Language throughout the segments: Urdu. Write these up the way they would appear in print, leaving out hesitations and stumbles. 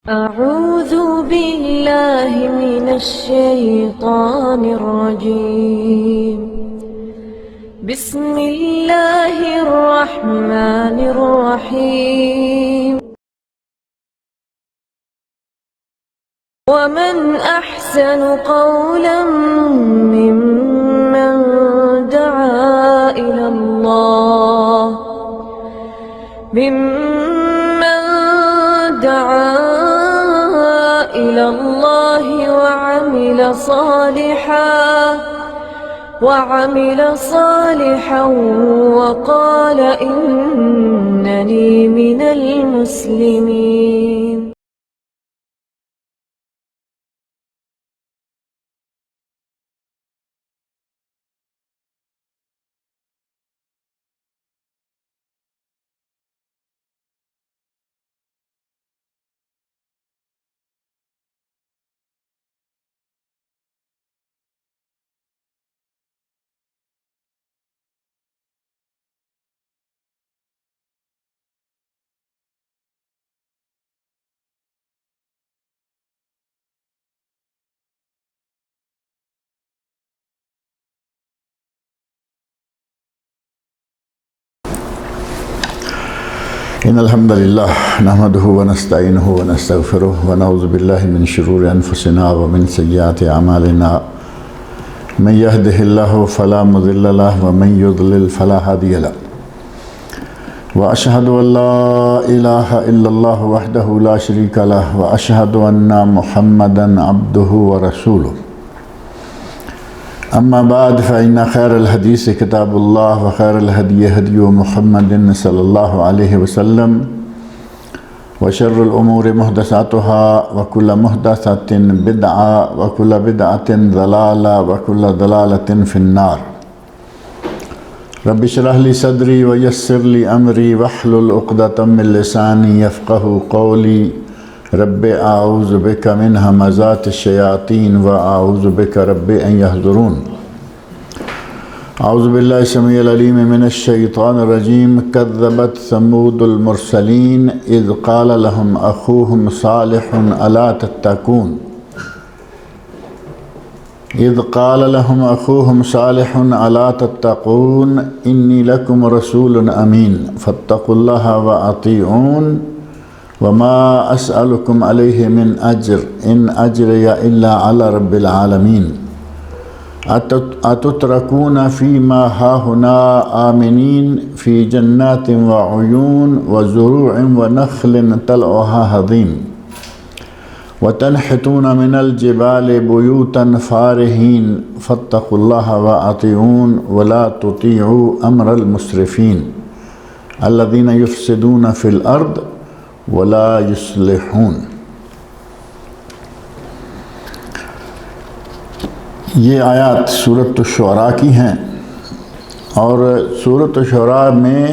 أعوذ بالله من الشيطان الرجيم. بسم الله الرحمن الرحيم. ومن أحسن قولا ممن دعا إلى الله وعمل صالحا وقال إنني من المسلمين. إن الحمد لله نحمده ونستعينه ونستغفره ونعوذ بالله من شرور أنفسنا ومن سيئات أعمالنا من يهده الله فلا مضل له ومن يضلل فلا هادي له وأشهد أن لا إله إلا الله وحده لا شريك له وأشهد أن محمدا عبده ورسوله. أما بعد فإن خير الحديث كتاب الله وخير الهدي هدي محمد صلى الله عليه وسلم وشر الأمور محدثاتها وكل محدثة بدعة وكل بدعة ضلالة وكل ضلالة في النار. رب اشرح لي صدري ويسر لي أمري واحلل عقدة من لساني يفقهوا قولي. رب اعوذ بک من همزات الشیاطین واعوذ بک رب ان یحضرون. اعوذ باللہ السمیع العلیم من الشیطان الرجیم. کذبت ثمود المرسلین اذ قال لهم اخوهم صالح الا تتقون. اذ قال لهم اخوهم صالح الا تتقون انی لکم رسول امین فاتقوا اللہ واطیعون وما أسألكم عليه من أجر إن أجري إلا على رب العالمين. أتتركون فيما هاهنا آمنين في جنات وعيون وزروع ونخل طلعها هضيم وتنحتون من الجبال بيوتا فارهين فاتقوا الله وأطيعون ولا تطيعوا أمر المسرفين الذين يفسدون في الأرض ولا يصلحون. یہ آیات سورۃ الشعراء کی ہیں اور سورۃ الشعراء میں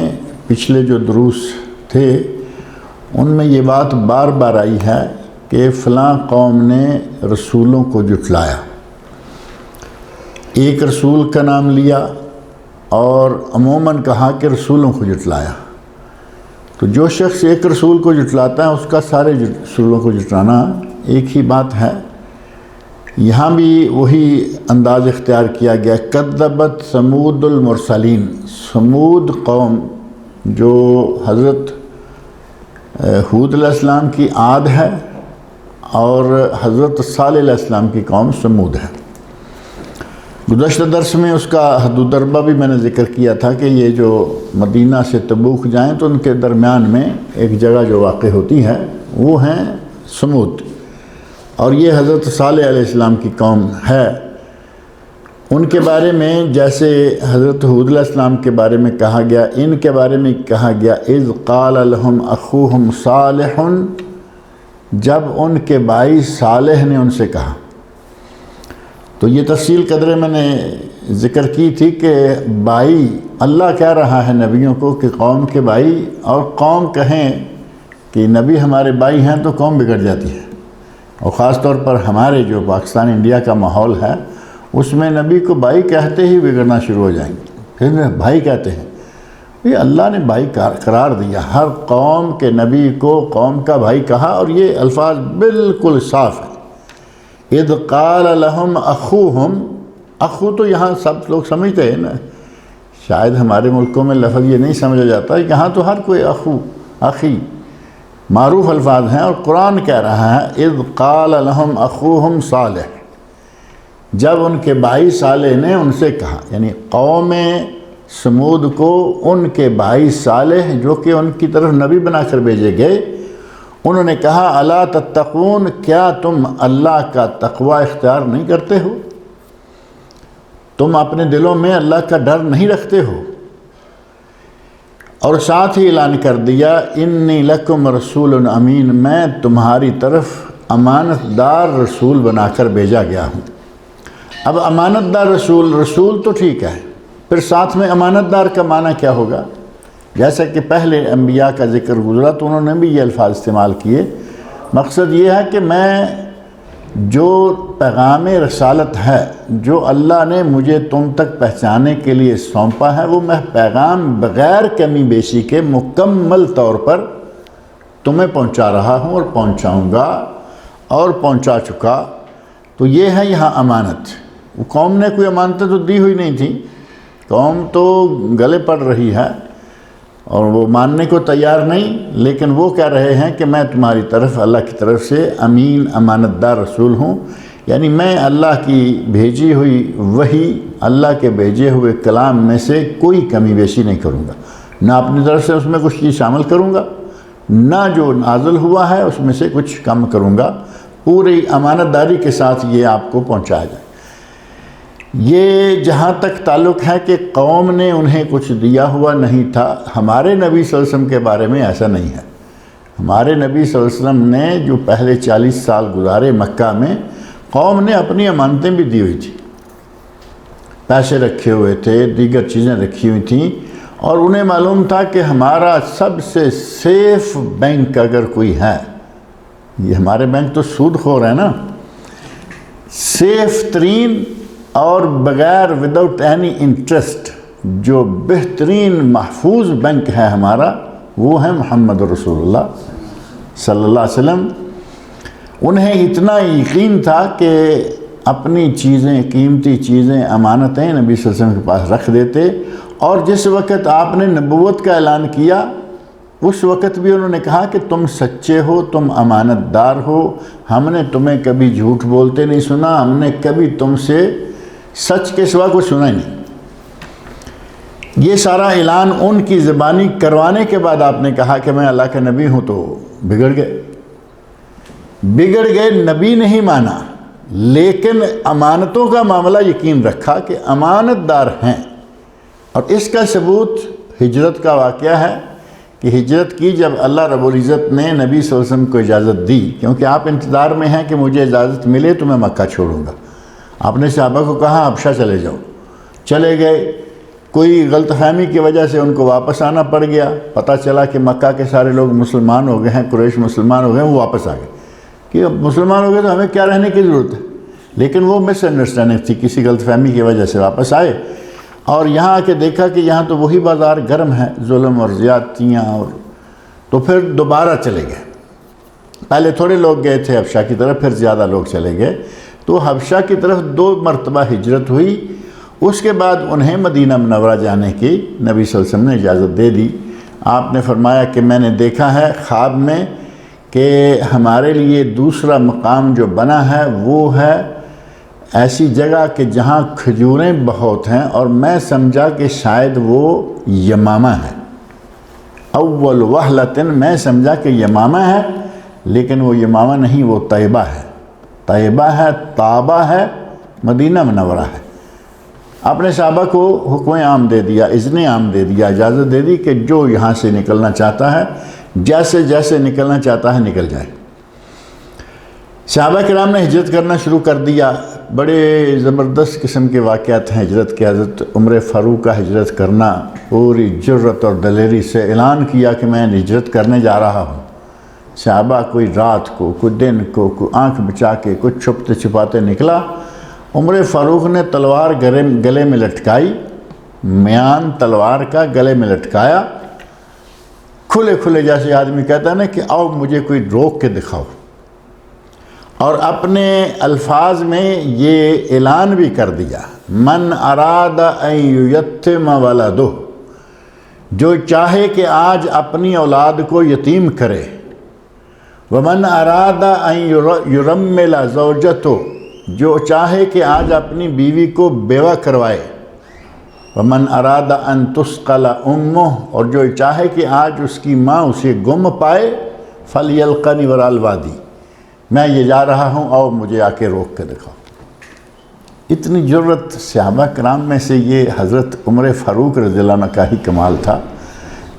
پچھلے جو دروس تھے ان میں یہ بات بار بار آئی ہے کہ فلاں قوم نے رسولوں کو جھٹلایا. ایک رسول کا نام لیا اور عموماً کہا کہ رسولوں کو جھٹلایا. تو جو شخص ایک رسول کو جھٹلاتا ہے اس کا سارے رسولوں کو جھٹلانا ایک ہی بات ہے. یہاں بھی وہی انداز اختیار کیا گیا. کذبت ثمود المرسلین. ثمود قوم جو حضرت ہود علیہ السلام کی عاد ہے اور حضرت صالح علیہ السلام کی قوم ثمود ہے. گزشتہ درس میں اس کا حدود ضربہ بھی میں نے ذکر کیا تھا کہ یہ جو مدینہ سے تبوک جائیں تو ان کے درمیان میں ایک جگہ جو واقع ہوتی ہے وہ ہیں ثمود اور یہ حضرت صالح علیہ السلام کی قوم ہے. ان کے بارے میں جیسے حضرت ہود علیہ السلام کے بارے میں کہا گیا ان کے بارے میں کہا گیا اذ قال لهم اخوهم صالح. جب ان کے بھائی صالح نے ان سے کہا تو یہ تفصیل قدرے میں نے ذکر کی تھی کہ بھائی اللہ کہہ رہا ہے نبیوں کو کہ قوم کے بھائی، اور قوم کہیں کہ نبی ہمارے بھائی ہیں تو قوم بگڑ جاتی ہے. اور خاص طور پر ہمارے جو پاکستان انڈیا کا ماحول ہے اس میں نبی کو بھائی کہتے ہی بگڑنا شروع ہو جائیں گے. پھر بھائی کہتے ہیں یہ اللہ نے بھائی قرار دیا، ہر قوم کے نبی کو قوم کا بھائی کہا، اور یہ الفاظ بالکل صاف ہیں۔ اذ قال لهم اخوہم، اخو تو یہاں سب لوگ سمجھتے ہیں نا، شاید ہمارے ملکوں میں لفظ یہ نہیں سمجھا جاتا، یہاں تو ہر کوئی اخو، اخی معروف الفاظ ہیں، اور قرآن کہہ رہا ہے اذ قال لهم اخوہم صالح، جب ان کے بھائی صالح نے ان سے کہا، یعنی قوم سمود کو ان کے بھائی صالح جو کہ ان کی طرف نبی بنا کر بھیجے گئے، انہوں نے کہا الا تتقون، کیا تم اللہ کا تقوی اختیار نہیں کرتے ہو؟ تم اپنے دلوں میں اللہ کا ڈر نہیں رکھتے ہو؟ اور ساتھ ہی اعلان کر دیا انی لکم رسول امین، میں تمہاری طرف امانت دار رسول بنا کر بھیجا گیا ہوں۔ اب امانت دار رسول تو ٹھیک ہے، پھر ساتھ میں امانت دار کا معنی کیا ہوگا؟ جیسا کہ پہلے انبیاء کا ذکر گزرا تو انہوں نے بھی یہ الفاظ استعمال کیے۔ مقصد یہ ہے کہ میں جو پیغام رسالت ہے جو اللہ نے مجھے تم تک پہنچانے کے لیے سونپا ہے، وہ میں پیغام بغیر کمی بیشی کے مکمل طور پر تمہیں پہنچا رہا ہوں اور پہنچاؤں گا اور پہنچا چکا۔ تو یہ ہے یہاں امانت۔ وہ قوم نے کوئی امانتیں تو دی ہوئی نہیں تھیں، قوم تو گلے پڑ رہی ہے اور وہ ماننے کو تیار نہیں، لیکن وہ کہہ رہے ہیں کہ میں تمہاری طرف اللہ کی طرف سے امین امانت دار رسول ہوں، یعنی میں اللہ کی بھیجی ہوئی وحی، اللہ کے بھیجے ہوئے کلام میں سے کوئی کمی بیشی نہیں کروں گا، نہ اپنی طرف سے اس میں کچھ چیز شامل کروں گا، نہ جو نازل ہوا ہے اس میں سے کچھ کم کروں گا، پوری امانت داری کے ساتھ یہ آپ کو پہنچایا جائے۔ یہ جہاں تک تعلق ہے کہ قوم نے انہیں کچھ دیا ہوا نہیں تھا، ہمارے نبی صلی اللہ علیہ وسلم کے بارے میں ایسا نہیں ہے۔ ہمارے نبی صلی اللہ علیہ وسلم نے جو پہلے 40 سال گزارے مکہ میں، قوم نے اپنی امانتیں بھی دی ہوئی تھی، پیسے رکھے ہوئے تھے، دیگر چیزیں رکھی ہوئی تھیں، اور انہیں معلوم تھا کہ ہمارا سب سے سیف بینک اگر کوئی ہے، یہ ہمارے بینک تو سود خور ہے نا، سیف ترین اور بغیر وداؤٹ اینی انٹرسٹ جو بہترین محفوظ بینک ہے ہمارا، وہ ہے محمد رسول اللہ صلی اللہ علیہ وسلم۔ انہیں اتنا یقین تھا کہ اپنی چیزیں، قیمتی چیزیں، امانتیں نبی صلی اللہ علیہ وسلم کے پاس رکھ دیتے، اور جس وقت آپ نے نبوت کا اعلان کیا اس وقت بھی انہوں نے کہا کہ تم سچے ہو، تم امانت دار ہو، ہم نے تمہیں کبھی جھوٹ بولتے نہیں سنا، ہم نے کبھی تم سے سچ کے سوا کچھ سنا ہی نہیں۔ یہ سارا اعلان ان کی زبانی کروانے کے بعد آپ نے کہا کہ میں اللہ کا نبی ہوں، تو بگڑ گئے، نبی نہیں مانا، لیکن امانتوں کا معاملہ یقین رکھا کہ امانت دار ہیں۔ اور اس کا ثبوت ہجرت کا واقعہ ہے کہ ہجرت کی جب اللہ رب العزت نے نبی صلی اللہ علیہ وسلم کو اجازت دی، کیونکہ آپ انتظار میں ہیں کہ مجھے اجازت ملے تو میں مکہ چھوڑوں گا، آپ نے صحابہ کو کہا حبشہ چلے جاؤ، چلے گئے، کوئی غلط فہمی کی وجہ سے ان کو واپس آنا پڑ گیا، پتہ چلا کہ مکہ کے سارے لوگ مسلمان ہو گئے ہیں، قریش مسلمان ہو گئے ہیں، وہ واپس آ گئے کہ اب مسلمان ہو گئے تو ہمیں کیا رہنے کی ضرورت ہے، لیکن وہ مس انڈرسٹینڈنگ تھی، کسی غلط فہمی کی وجہ سے واپس آئے، اور یہاں آ کے دیکھا کہ یہاں تو وہی بازار گرم ہے، ظلم اور زیادتیاں، اور تو پھر دوبارہ چلے گئے۔ پہلے تھوڑے لوگ گئے تھے حبشہ کی طرف، پھر زیادہ لوگ چلے گئے، تو حبشہ کی طرف 2 مرتبہ ہجرت ہوئی۔ اس کے بعد انہیں مدینہ منورہ جانے کی نبی صلی اللہ علیہ وسلم نے اجازت دے دی۔ آپ نے فرمایا کہ میں نے دیکھا ہے خواب میں کہ ہمارے لیے دوسرا مقام جو بنا ہے وہ ہے ایسی جگہ کہ جہاں کھجوریں بہت ہیں، اور میں سمجھا کہ شاید وہ یمامہ ہے، اول وہلتن میں سمجھا کہ یمامہ ہے، لیکن وہ یمامہ نہیں، وہ طیبہ ہے، طیبہ ہے، طابہ ہے، مدینہ منورہ ہے۔ آپ نے صحابہ کو حکم عام دے دیا، اذن عام دے دیا، اجازت دے دی کہ جو یہاں سے نکلنا چاہتا ہے، جیسے جیسے نکلنا چاہتا ہے نکل جائے۔ صحابہ کرام نے ہجرت کرنا شروع کر دیا۔ بڑے زبردست قسم کے واقعات ہیں ہجرت کے۔ حضرت عمر فاروق کا ہجرت کرنا، پوری جرت اور دلیری سے اعلان کیا کہ میں ہجرت کرنے جا رہا ہوں۔ صحابہ کوئی رات کو، کوئی دن کو، کوئی آنکھ بچا کے، کچھ چھپتے چھپاتے نکلا۔ عمر فاروق نے تلوار گلے میں لٹکائی میان تلوار کا گلے میں لٹکایا، کھلے کھلے جیسے آدمی کہتا ہے نا کہ آؤ مجھے کوئی روک کے دکھاؤ، اور اپنے الفاظ میں یہ اعلان بھی کر دیا، من اراد ان یتم ولدہ، جو چاہے کہ آج اپنی اولاد کو یتیم کرے، ومن اراد ان یرمل زوجتہ، جو چاہے کہ آج اپنی بیوی کو بیوہ کروائے، ومن اراد ان تثقل امہ، اور جو چاہے کہ آج اس کی ماں اسے گم پائے، فلیلقنی وراء الوادی، میں یہ جا رہا ہوں، آؤ مجھے آ کے روک کے دکھاؤ۔ اتنی جرت صحابہ کرام میں سے یہ حضرت عمر فاروق رضی اللہ عنہ کا ہی کمال تھا،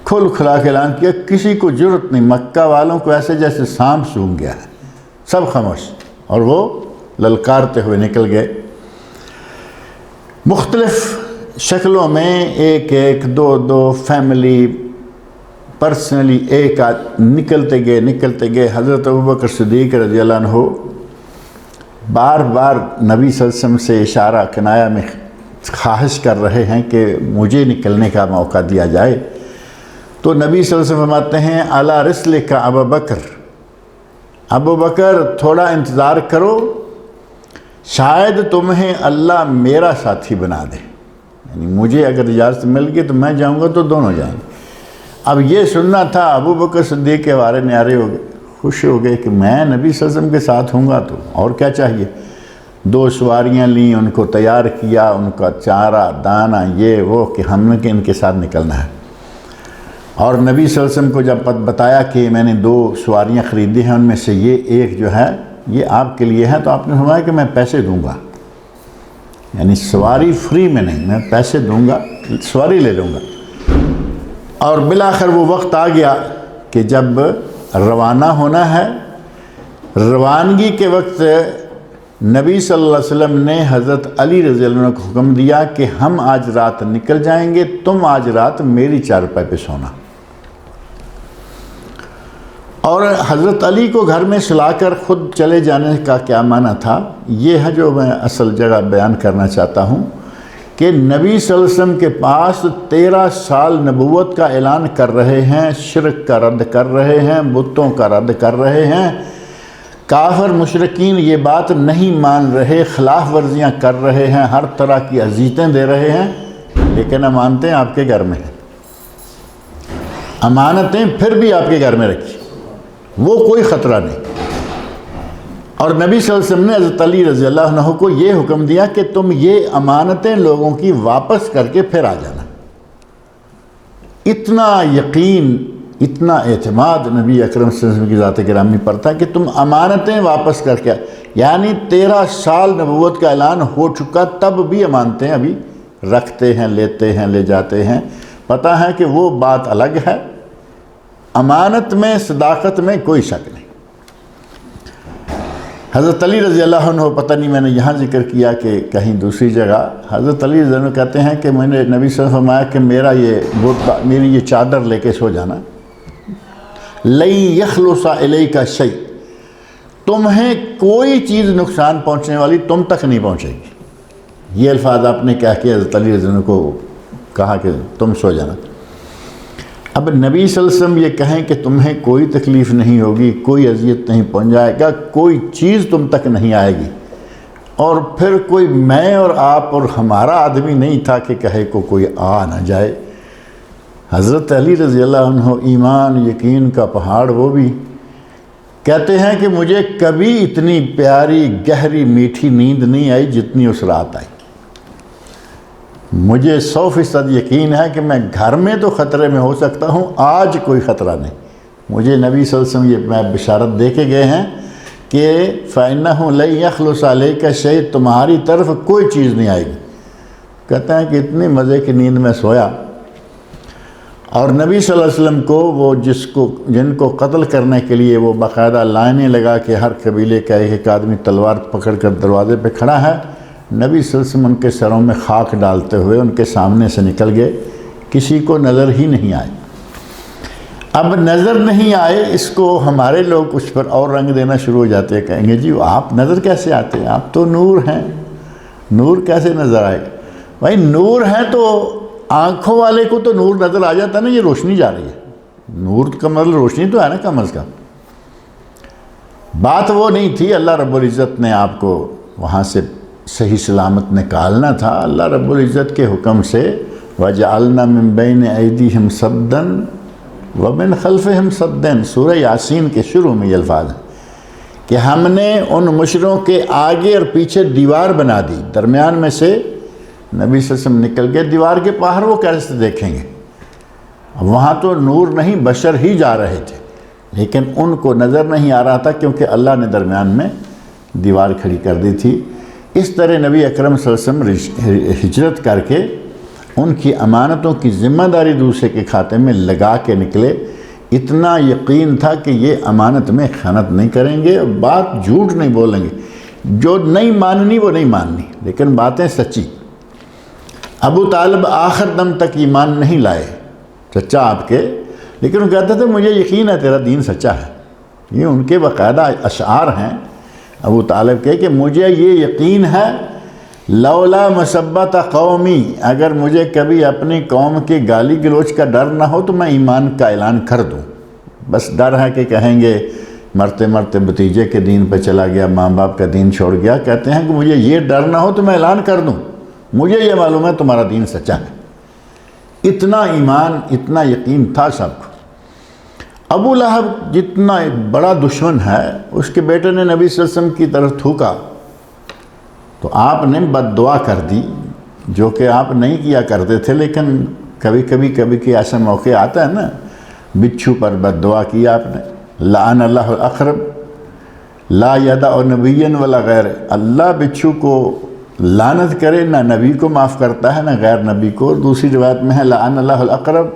کھل کھلا کے اعلان کیا، کسی کو جرت نہیں، مکہ والوں کو ایسے جیسے سانپ سونگھ گیا ہے، سب خاموش، اور وہ للکارتے ہوئے نکل گئے۔ مختلف شکلوں میں ایک ایک دو فیملی پرسنلی ایک نکلتے گئے۔ حضرت ابوبکر صدیق رضی اللہ عنہ بار بار نبی صلی اللہ علیہ وسلم سے اشارہ کنایا میں خواہش کر رہے ہیں کہ مجھے نکلنے کا موقع دیا جائے، تو نبی صلی اللہ علیہ وسلم فرماتے ہیں علی رسلک ابو بکر تھوڑا انتظار کرو، شاید تمہیں اللہ میرا ساتھی بنا دے، یعنی مجھے اگر اجازت مل گئی تو میں جاؤں گا تو دونوں جائیں گے۔ اب یہ سننا تھا، ابو بکر صدیق کے بارے نیارے ہو گئے، خوش ہو گئے کہ میں نبی صلی اللہ علیہ وسلم کے ساتھ ہوں گا تو اور کیا چاہیے۔ 2 سواریاں لیں، ان کو تیار کیا، ان کا چارہ دانہ یہ وہ کہ ہم نے کہ ان کے ساتھ نکلنا ہے، اور نبی صلی اللہ علیہ وسلم کو جب بتایا کہ میں نے 2 سواریاں خریدی ہیں، ان میں سے یہ ایک جو ہے یہ آپ کے لیے ہے، تو آپ نے فرمایا کہ میں پیسے دوں گا، یعنی سواری فری میں نہیں، میں پیسے دوں گا، سواری لے لوں گا۔ اور بالآخر وہ وقت آ گیا کہ جب روانہ ہونا ہے، روانگی کے وقت نبی صلی اللہ علیہ وسلم نے حضرت علی رضی اللہ عنہ کو حکم دیا کہ ہم آج رات نکل جائیں گے، تم آج رات میری چارپائی پہ سونا۔ اور حضرت علی کو گھر میں سلا کر خود چلے جانے کا کیا معنی تھا، یہ ہے جو میں اصل جگہ بیان کرنا چاہتا ہوں کہ نبی صلی اللہ علیہ وسلم کے پاس 13 سال نبوت کا اعلان کر رہے ہیں، شرک کا رد کر رہے ہیں، بتوں کا رد کر رہے ہیں، کافر مشرکین یہ بات نہیں مان رہے، خلاف ورزیاں کر رہے ہیں، ہر طرح کی اذیتیں دے رہے ہیں، لیکن امانتیں آپ کے گھر میں ہیں، امانتیں پھر بھی آپ کے گھر میں رکھی، وہ کوئی خطرہ نہیں۔ اور نبی صلی اللہ علیہ وسلم نے حضرت علی رضی اللہ عنہ کو یہ حکم دیا کہ تم یہ امانتیں لوگوں کی واپس کر کے پھر آ جانا۔ اتنا یقین، اتنا اعتماد نبی اکرم صلی اللہ علیہ وسلم کی ذات گرامی پر تھا کہ تم امانتیں واپس کر کے، یعنی 13 سال نبوت کا اعلان ہو چکا، تب بھی امانتیں ابھی رکھتے ہیں، لیتے ہیں، لے جاتے ہیں۔ پتہ ہے کہ وہ بات الگ ہے، امانت میں، صداقت میں کوئی شک نہیں۔ حضرت علی رضی اللہ عنہ، پتہ نہیں میں نے یہاں ذکر کیا کہ کہیں دوسری جگہ، حضرت علی رضی اللہ عنہ کہتے ہیں کہ میں نے نبی صلی اللہ علیہ وسلم فرمایا کہ میری یہ چادر لے کے سو جانا، لَن يَخْلُصَ إِلَيْكَ شَيْءٌ، تمہیں کوئی چیز نقصان پہنچنے والی تم تک نہیں پہنچے گی۔ یہ الفاظ آپ نے کہہ کے حضرت علی رضی اللہ عنہ کو کہا کہ تم سو جانا۔ اب نبی صلی اللہ علیہ وسلم یہ کہیں کہ تمہیں کوئی تکلیف نہیں ہوگی، کوئی اذیت نہیں پہنچ جائے گا، کوئی چیز تم تک نہیں آئے گی، اور پھر کوئی میں اور آپ اور ہمارا آدمی نہیں تھا کہ کہے کو کوئی آ نہ جائے۔ حضرت علی رضی اللہ عنہ ایمان یقین کا پہاڑ، وہ بھی کہتے ہیں کہ مجھے کبھی اتنی پیاری گہری میٹھی نیند نہیں آئی جتنی اس رات آئی۔ مجھے 100% یقین ہے کہ میں گھر میں تو خطرے میں ہو سکتا ہوں، آج کوئی خطرہ نہیں۔ مجھے نبی صلی اللہ علیہ وسلم یہ میں بشارت دے کے گئے ہیں کہ فَإِنَّهُ لَن يَخْلُصَ عَلَيْكَ شَيْءٌ، تمہاری طرف کوئی چیز نہیں آئے گی۔ کہتے ہیں کہ اتنی مزے کی نیند میں سویا، اور نبی صلی اللہ علیہ وسلم کو وہ جن کو قتل کرنے کے لیے وہ باقاعدہ لائنیں لگا کے ہر قبیلے کا ایک آدمی تلوار پکڑ کر دروازے پہ کھڑا ہے، نبی صلی اللہ علیہ وسلم ان کے سروں میں خاک ڈالتے ہوئے ان کے سامنے سے نکل گئے، کسی کو نظر ہی نہیں آئے۔ اب نظر نہیں آئے، اس کو ہمارے لوگ اس پر اور رنگ دینا شروع ہو جاتے ہیں، کہیں گے جی آپ نظر کیسے آتے ہیں، آپ تو نور ہیں، نور کیسے نظر آئے گا؟ بھائی نور ہے تو آنکھوں والے کو تو نور نظر آ جاتا نا، یہ روشنی جا رہی ہے، نور کا مطلب روشنی تو ہے نا کم از کم۔ بات وہ نہیں تھی، اللہ رب العزت نے آپ کو وہاں سے صحیح سلامت نکالنا تھا۔ اللہ رب العزت کے حکم سے وَجَعَلْنَا مِن بَيْنِ أَيْدِيهِمْ صَدًّا وَمِنْ خَلْفِهِمْ صَدًّا، سورہ یاسین کے شروع میں یہ الفاظ ہیں کہ ہم نے ان مشرکوں کے آگے اور پیچھے دیوار بنا دی، درمیان میں سے نبی صلی اللہ علیہ وسلم نکل گئے، دیوار کے باہر وہ کیسے دیکھیں گے؟ وہاں تو نور نہیں، بشر ہی جا رہے تھے، لیکن ان کو نظر نہیں آ رہا تھا کیونکہ اللہ نے درمیان میں دیوار کھڑی کر دی تھی۔ اس طرح نبی اکرم صلی اللہ علیہ وسلم ہجرت کر کے ان کی امانتوں کی ذمہ داری دوسرے کے کھاتے میں لگا کے نکلے۔ اتنا یقین تھا کہ یہ امانت میں خیانت نہیں کریں گے، بات جھوٹ نہیں بولیں گے، جو نہیں ماننی وہ نہیں ماننی، لیکن باتیں سچی۔ ابو طالب آخر دم تک ایمان نہیں لائے، چچا آپ کے، لیکن وہ کہتے تھے مجھے یقین ہے تیرا دین سچا ہے۔ یہ ان کے باقاعدہ اشعار ہیں ابو طالب کے کہ مجھے یہ یقین ہے، لولا مسبت قومی، اگر مجھے کبھی اپنی قوم کے گالی گلوچ کا ڈر نہ ہو تو میں ایمان کا اعلان کر دوں، بس ڈر ہے کہ کہیں گے مرتے مرتے بھتیجے کے دین پہ چلا گیا، ماں باپ کا دین چھوڑ گیا۔ کہتے ہیں کہ مجھے یہ ڈر نہ ہو تو میں اعلان کر دوں، مجھے یہ معلوم ہے تمہارا دین سچا ہے۔ اتنا ایمان، اتنا یقین تھا سب کو۔ ابو لہب جتنا ایک بڑا دشمن ہے، اس کے بیٹے نے نبی صلی اللہ علیہ وسلم کی طرف تھوکا تو آپ نے بد دعا کر دی، جو کہ آپ نہیں کیا کرتے تھے، لیکن کبھی ایسا موقع آتا ہے نا، بچھو پر بد دعا کی آپ نے، لعن اللہ الاقرب لا یدع نبیا ولا غیر، اللہ بچھو کو لعنت کرے، نہ نبی کو معاف کرتا ہے نہ غیر نبی کو۔ دوسری روایت میں ہے لعن اللہ الاقرب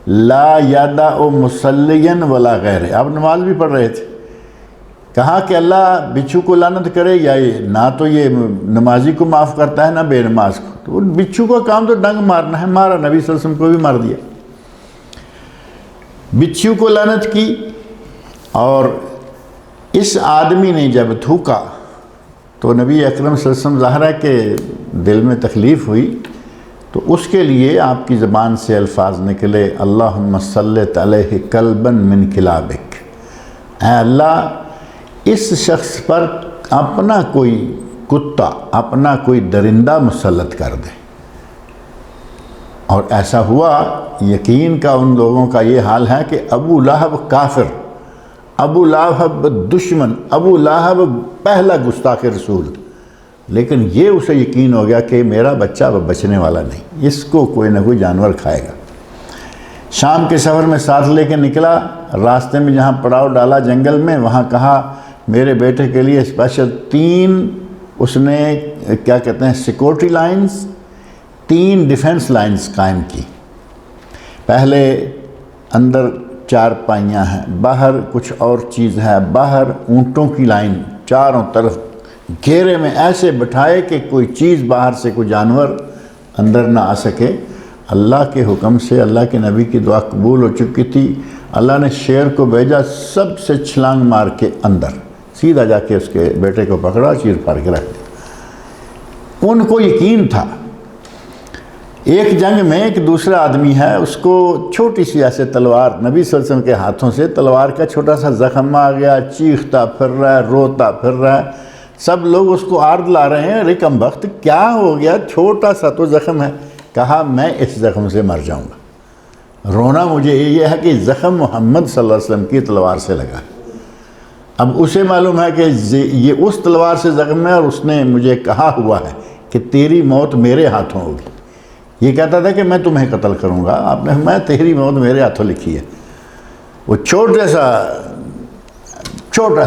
لا یدع مصلیا ولا غیر، آپ نماز بھی پڑھ رہے تھے، کہا کہ اللہ بچھو کو لعنت کرے، یا یہ نہ تو یہ نمازی کو معاف کرتا ہے نہ بے نماز کو، تو بچھو کا کام تو ڈنگ مارنا ہے، مارا، نبی صلی اللہ علیہ وسلم کو بھی مار دیا۔ بچھو کو لعنت کی، اور اس آدمی نے جب تھوکا تو نبی اکرم صلی اللہ علیہ وسلم ظاہر ہے کہ دل میں تکلیف ہوئی، تو اس کے لیے آپ کی زبان سے الفاظ نکلے، اللہم صلت علیہ کلبا من کلابک، اے اللہ اس شخص پر اپنا کوئی کتا، اپنا کوئی درندہ مسلط کر دے۔ اور ایسا ہوا، یقین کا ان لوگوں کا یہ حال ہے کہ ابو لہب کافر، ابو لہب دشمن، ابو لہب پہلا گستاخ رسول، لیکن یہ اسے یقین ہو گیا کہ میرا بچہ اب بچنے والا نہیں، اس کو کوئی نہ کوئی جانور کھائے گا۔ شام کے سفر میں ساتھ لے کے نکلا، راستے میں جہاں پڑاؤ ڈالا جنگل میں، وہاں کہا میرے بیٹے کے لیے اسپیشل 3 اس نے کیا کہتے ہیں سیکورٹی لائنز، 3 ڈیفنس لائنز قائم کی۔ پہلے اندر 4 پائیاں ہیں، باہر کچھ اور چیز ہے، باہر اونٹوں کی لائن، چاروں طرف گھیرے میں ایسے بٹھائے کہ کوئی چیز باہر سے کوئی جانور اندر نہ آ سکے۔ اللہ کے حکم سے اللہ کے نبی کی دعا قبول ہو چکی تھی، اللہ نے شیر کو بھیجا، سب سے چھلانگ مار کے اندر سیدھا جا کے اس کے بیٹے کو پکڑا، چیر پھاڑ کے رکھ دیا۔ ان کو یقین تھا۔ ایک جنگ میں ایک دوسرا آدمی ہے، اس کو چھوٹی سی ایسے تلوار، نبی صلی اللہ علیہ وسلم کے ہاتھوں سے تلوار کا چھوٹا سا زخم آ گیا، چیختا پھر رہا ہے، روتا پھر رہا ہے، سب لوگ اس کو عارض لا رہے ہیں، ارے کم بخت کیا ہو گیا، چھوٹا سا تو زخم ہے۔ کہا میں اس زخم سے مر جاؤں گا، رونا مجھے یہ ہے کہ زخم محمد صلی اللہ علیہ وسلم کی تلوار سے لگا۔ اب اسے معلوم ہے کہ یہ اس تلوار سے زخم ہے، اور اس نے مجھے کہا ہوا ہے کہ تیری موت میرے ہاتھوں ہوگی۔ یہ کہتا تھا کہ میں تمہیں قتل کروں گا، آپ نے میں تیری موت میرے ہاتھوں لکھی ہے۔ وہ چھوٹا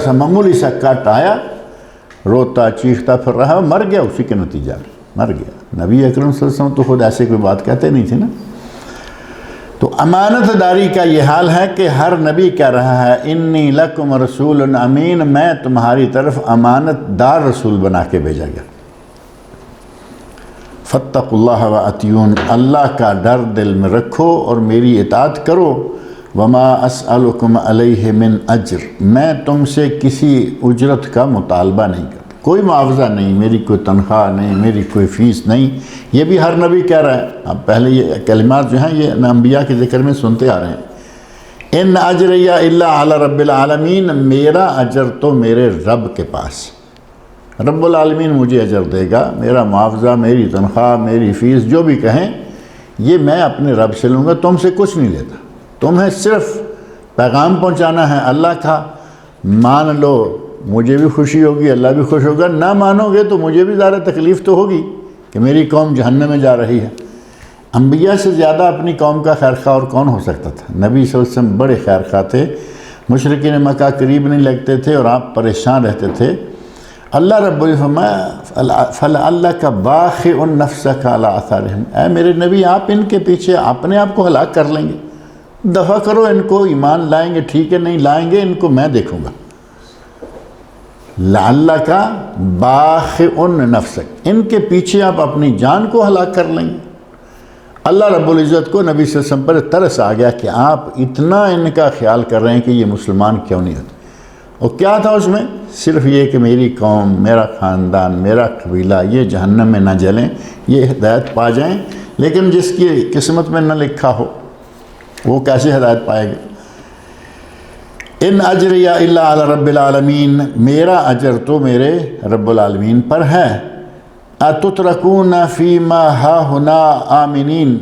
سا معمولی سا کٹ آیا، روتا چیختا پھر رہا، مر گیا اسی کے نتیجہ میں، مر گیا۔ نبی اکرم صلی اللہ علیہ وسلم تو خود ایسے کوئی بات کہتے نہیں تھے نا۔ تو امانت داری کا یہ حال ہے کہ ہر نبی کہہ رہا ہے انی لکم رسول امین، میں تمہاری طرف امانت دار رسول بنا کے بھیجا گیا۔ فاتقوا اللہ واطیعون، اللہ کا ڈر دل میں رکھو اور میری اطاعت کرو۔ وما اسألکم علیہ من اجر، میں تم سے کسی اجرت کا مطالبہ نہیں کرتا، کوئی معاوضہ نہیں، میری کوئی تنخواہ نہیں، میری کوئی فیس نہیں۔ یہ بھی ہر نبی کہہ رہا ہے۔ اب پہلے یہ کلمات جو ہیں یہ انبیاء کے ذکر میں سنتے آ رہے ہیں۔ ان اجریہ الا علی رب العالمین، میرا اجر تو میرے رب کے پاس، رب العالمین مجھے اجر دے گا، میرا معاوضہ، میری تنخواہ، میری فیس جو بھی کہیں یہ میں اپنے رب سے لوں گا، تم سے کچھ نہیں لیتا۔ تمہیں صرف پیغام پہنچانا ہے اللہ کا، مان لو مجھے بھی خوشی ہوگی، اللہ بھی خوش ہوگا، نہ مانو گے تو مجھے بھی زیادہ تکلیف تو ہوگی کہ میری قوم جہنم میں جا رہی ہے۔ انبیاء سے زیادہ اپنی قوم کا خیرخواہ اور کون ہو سکتا تھا؟ نبی صلی اللہ علیہ وسلم بڑے خیرخواہ تھے، مشرکین مکہ قریب نہیں لگتے تھے اور آپ پریشان رہتے تھے۔ اللہ رب العزت فرمایا فَلَعَلَّكَ بَاخِعٌ نَفْسَكَ عَلَىٰ آثَارِهِمْ، اے میرے نبی آپ ان کے پیچھے اپنے آپ کو ہلاک کر لیں گے، دفع کرو ان کو، ایمان لائیں گے ٹھیک ہے، نہیں لائیں گے ان کو میں دیکھوں گا۔ لَعَلَّكَ بَاخِعٌ نَفْسَكَ، ان کے پیچھے آپ اپنی جان کو ہلاک کر لیں گے۔ اللہ رب العزت کو نبی صلی اللہ علیہ وسلم پر ترس آ گیا کہ آپ اتنا ان کا خیال کر رہے ہیں کہ یہ مسلمان کیوں نہیں ہوتے۔ اور کیا تھا اس میں؟ صرف یہ کہ میری قوم، میرا خاندان، میرا قبیلہ یہ جہنم میں نہ جلیں، یہ ہدایت پا جائیں۔ لیکن جس کی قسمت میں نہ لکھا ہو وہ کیسے ہدایت پائے گا؟ ان اجریہ الا علی رب العالمین، میرا اجر تو میرے رب العالمین پر ہے۔ اتترکون فیما ہاہنا آمنین،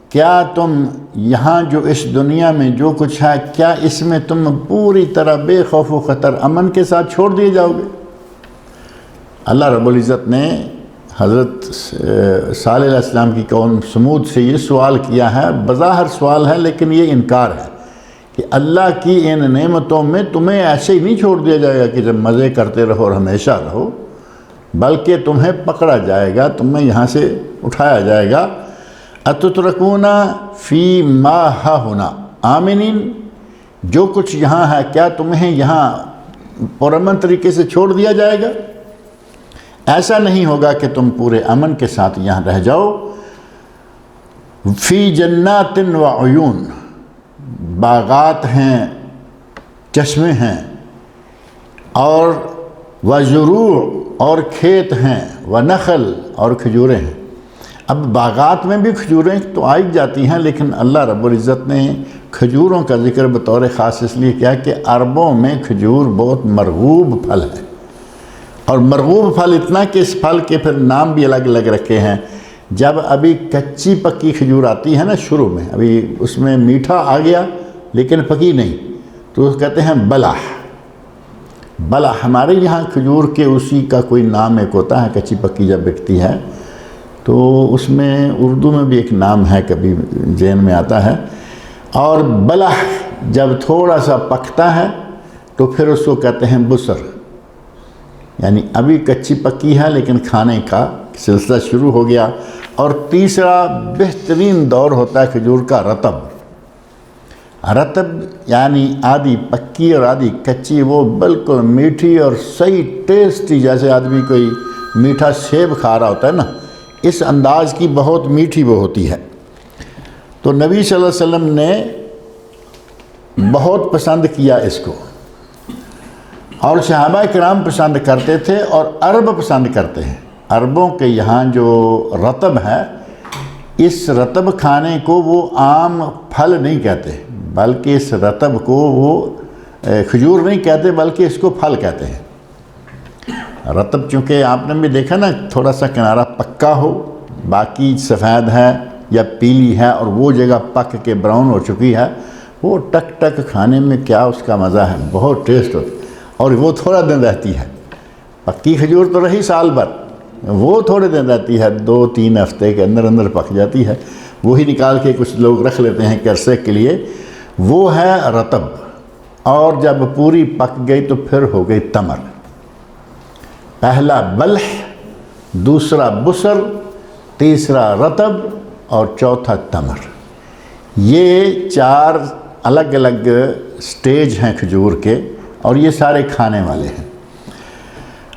کیا تم یہاں جو اس دنیا میں جو کچھ ہے کیا اس میں تم پوری طرح بے خوف و خطر امن کے ساتھ چھوڑ دیے جاؤ گے؟ اللہ رب العزت نے حضرت صالح علیہ السلام کی قوم سمود سے یہ سوال کیا ہے، بظاہر سوال ہے لیکن یہ انکار ہے کہ اللہ کی ان نعمتوں میں تمہیں ایسے ہی نہیں چھوڑ دیا جائے گا کہ جب مزے کرتے رہو اور ہمیشہ رہو، بلکہ تمہیں پکڑا جائے گا، تمہیں یہاں سے اٹھایا جائے گا۔ اتترکون فی ما ہاہنا آمنین، جو کچھ یہاں ہے کیا تمہیں یہاں پرامن طریقے سے چھوڑ دیا جائے گا؟ ایسا نہیں ہوگا کہ تم پورے امن کے ساتھ یہاں رہ جاؤ۔ فی جنات و عیون، باغات ہیں، چشمے ہیں، اور وزروع، اور کھیت ہیں، ونخل، اور کھجوریں ہیں۔ اب باغات میں بھی کھجوریں تو آئی جاتی ہیں، لیکن اللہ رب العزت نے کھجوروں کا ذکر بطور خاص اس لیے کیا کہ عربوں میں کھجور بہت مرغوب پھل ہے، اور مرغوب پھل اتنا کہ اس پھل کے پھر نام بھی الگ الگ رکھے ہیں۔ جب ابھی کچی پکی کھجور آتی ہے نا شروع میں، ابھی اس میں میٹھا آ گیا لیکن پکی نہیں، تو اس کہتے ہیں بلح۔ بلح ہمارے یہاں کھجور کے اسی کا کوئی نام ایک ہوتا ہے، کچی پکی جب بکتی ہے تو اس میں اردو میں بھی ایک نام ہے، کبھی ذہن میں آتا ہے۔ اور بلح جب تھوڑا سا پکتا ہے تو پھر اس کو کہتے ہیں بسر، یعنی ابھی کچی پکی ہے لیکن کھانے کا سلسلہ شروع ہو گیا۔ اور تیسرا بہترین دور ہوتا ہے کھجور کا رطب۔ رطب یعنی آدھی پکی اور آدھی کچی، وہ بالکل میٹھی اور صحیح ٹیسٹی، جیسے آدمی کوئی میٹھا سیب کھا رہا ہوتا ہے نا، اس انداز کی بہت میٹھی وہ ہوتی ہے۔ تو نبی صلی اللہ علیہ وسلم نے بہت پسند کیا اس کو، اور صحابہ کرام پسند کرتے تھے، اور عرب پسند کرتے ہیں۔ عربوں کے یہاں جو رطب ہے، اس رطب کھانے کو وہ عام پھل نہیں کہتے، بلکہ اس رطب کو وہ کھجور نہیں کہتے بلکہ اس کو پھل کہتے ہیں۔ رطب چونکہ آپ نے بھی دیکھا نا، تھوڑا سا کنارہ پکا ہو، باقی سفید ہے یا پیلی ہے، اور وہ جگہ پک کے براؤن ہو چکی ہے، وہ ٹک ٹک کھانے میں کیا اس کا مزہ ہے، بہت ٹیسٹ ہوتا ہے۔ اور وہ تھوڑا دن رہتی ہے، پکی کھجور تو رہی سال بھر، وہ تھوڑے دن رہتی ہے، 2-3 ہفتے کے اندر اندر پک جاتی ہے، وہی نکال کے کچھ لوگ رکھ لیتے ہیں عرصے کے لیے، وہ ہے رطب۔ اور جب پوری پک گئی تو پھر ہو گئی تمر۔ پہلا بلح، دوسرا بسر، تیسرا رطب، اور چوتھا تمر۔ یہ 4 الگ الگ سٹیج ہیں کھجور کے، اور یہ سارے کھانے والے ہیں۔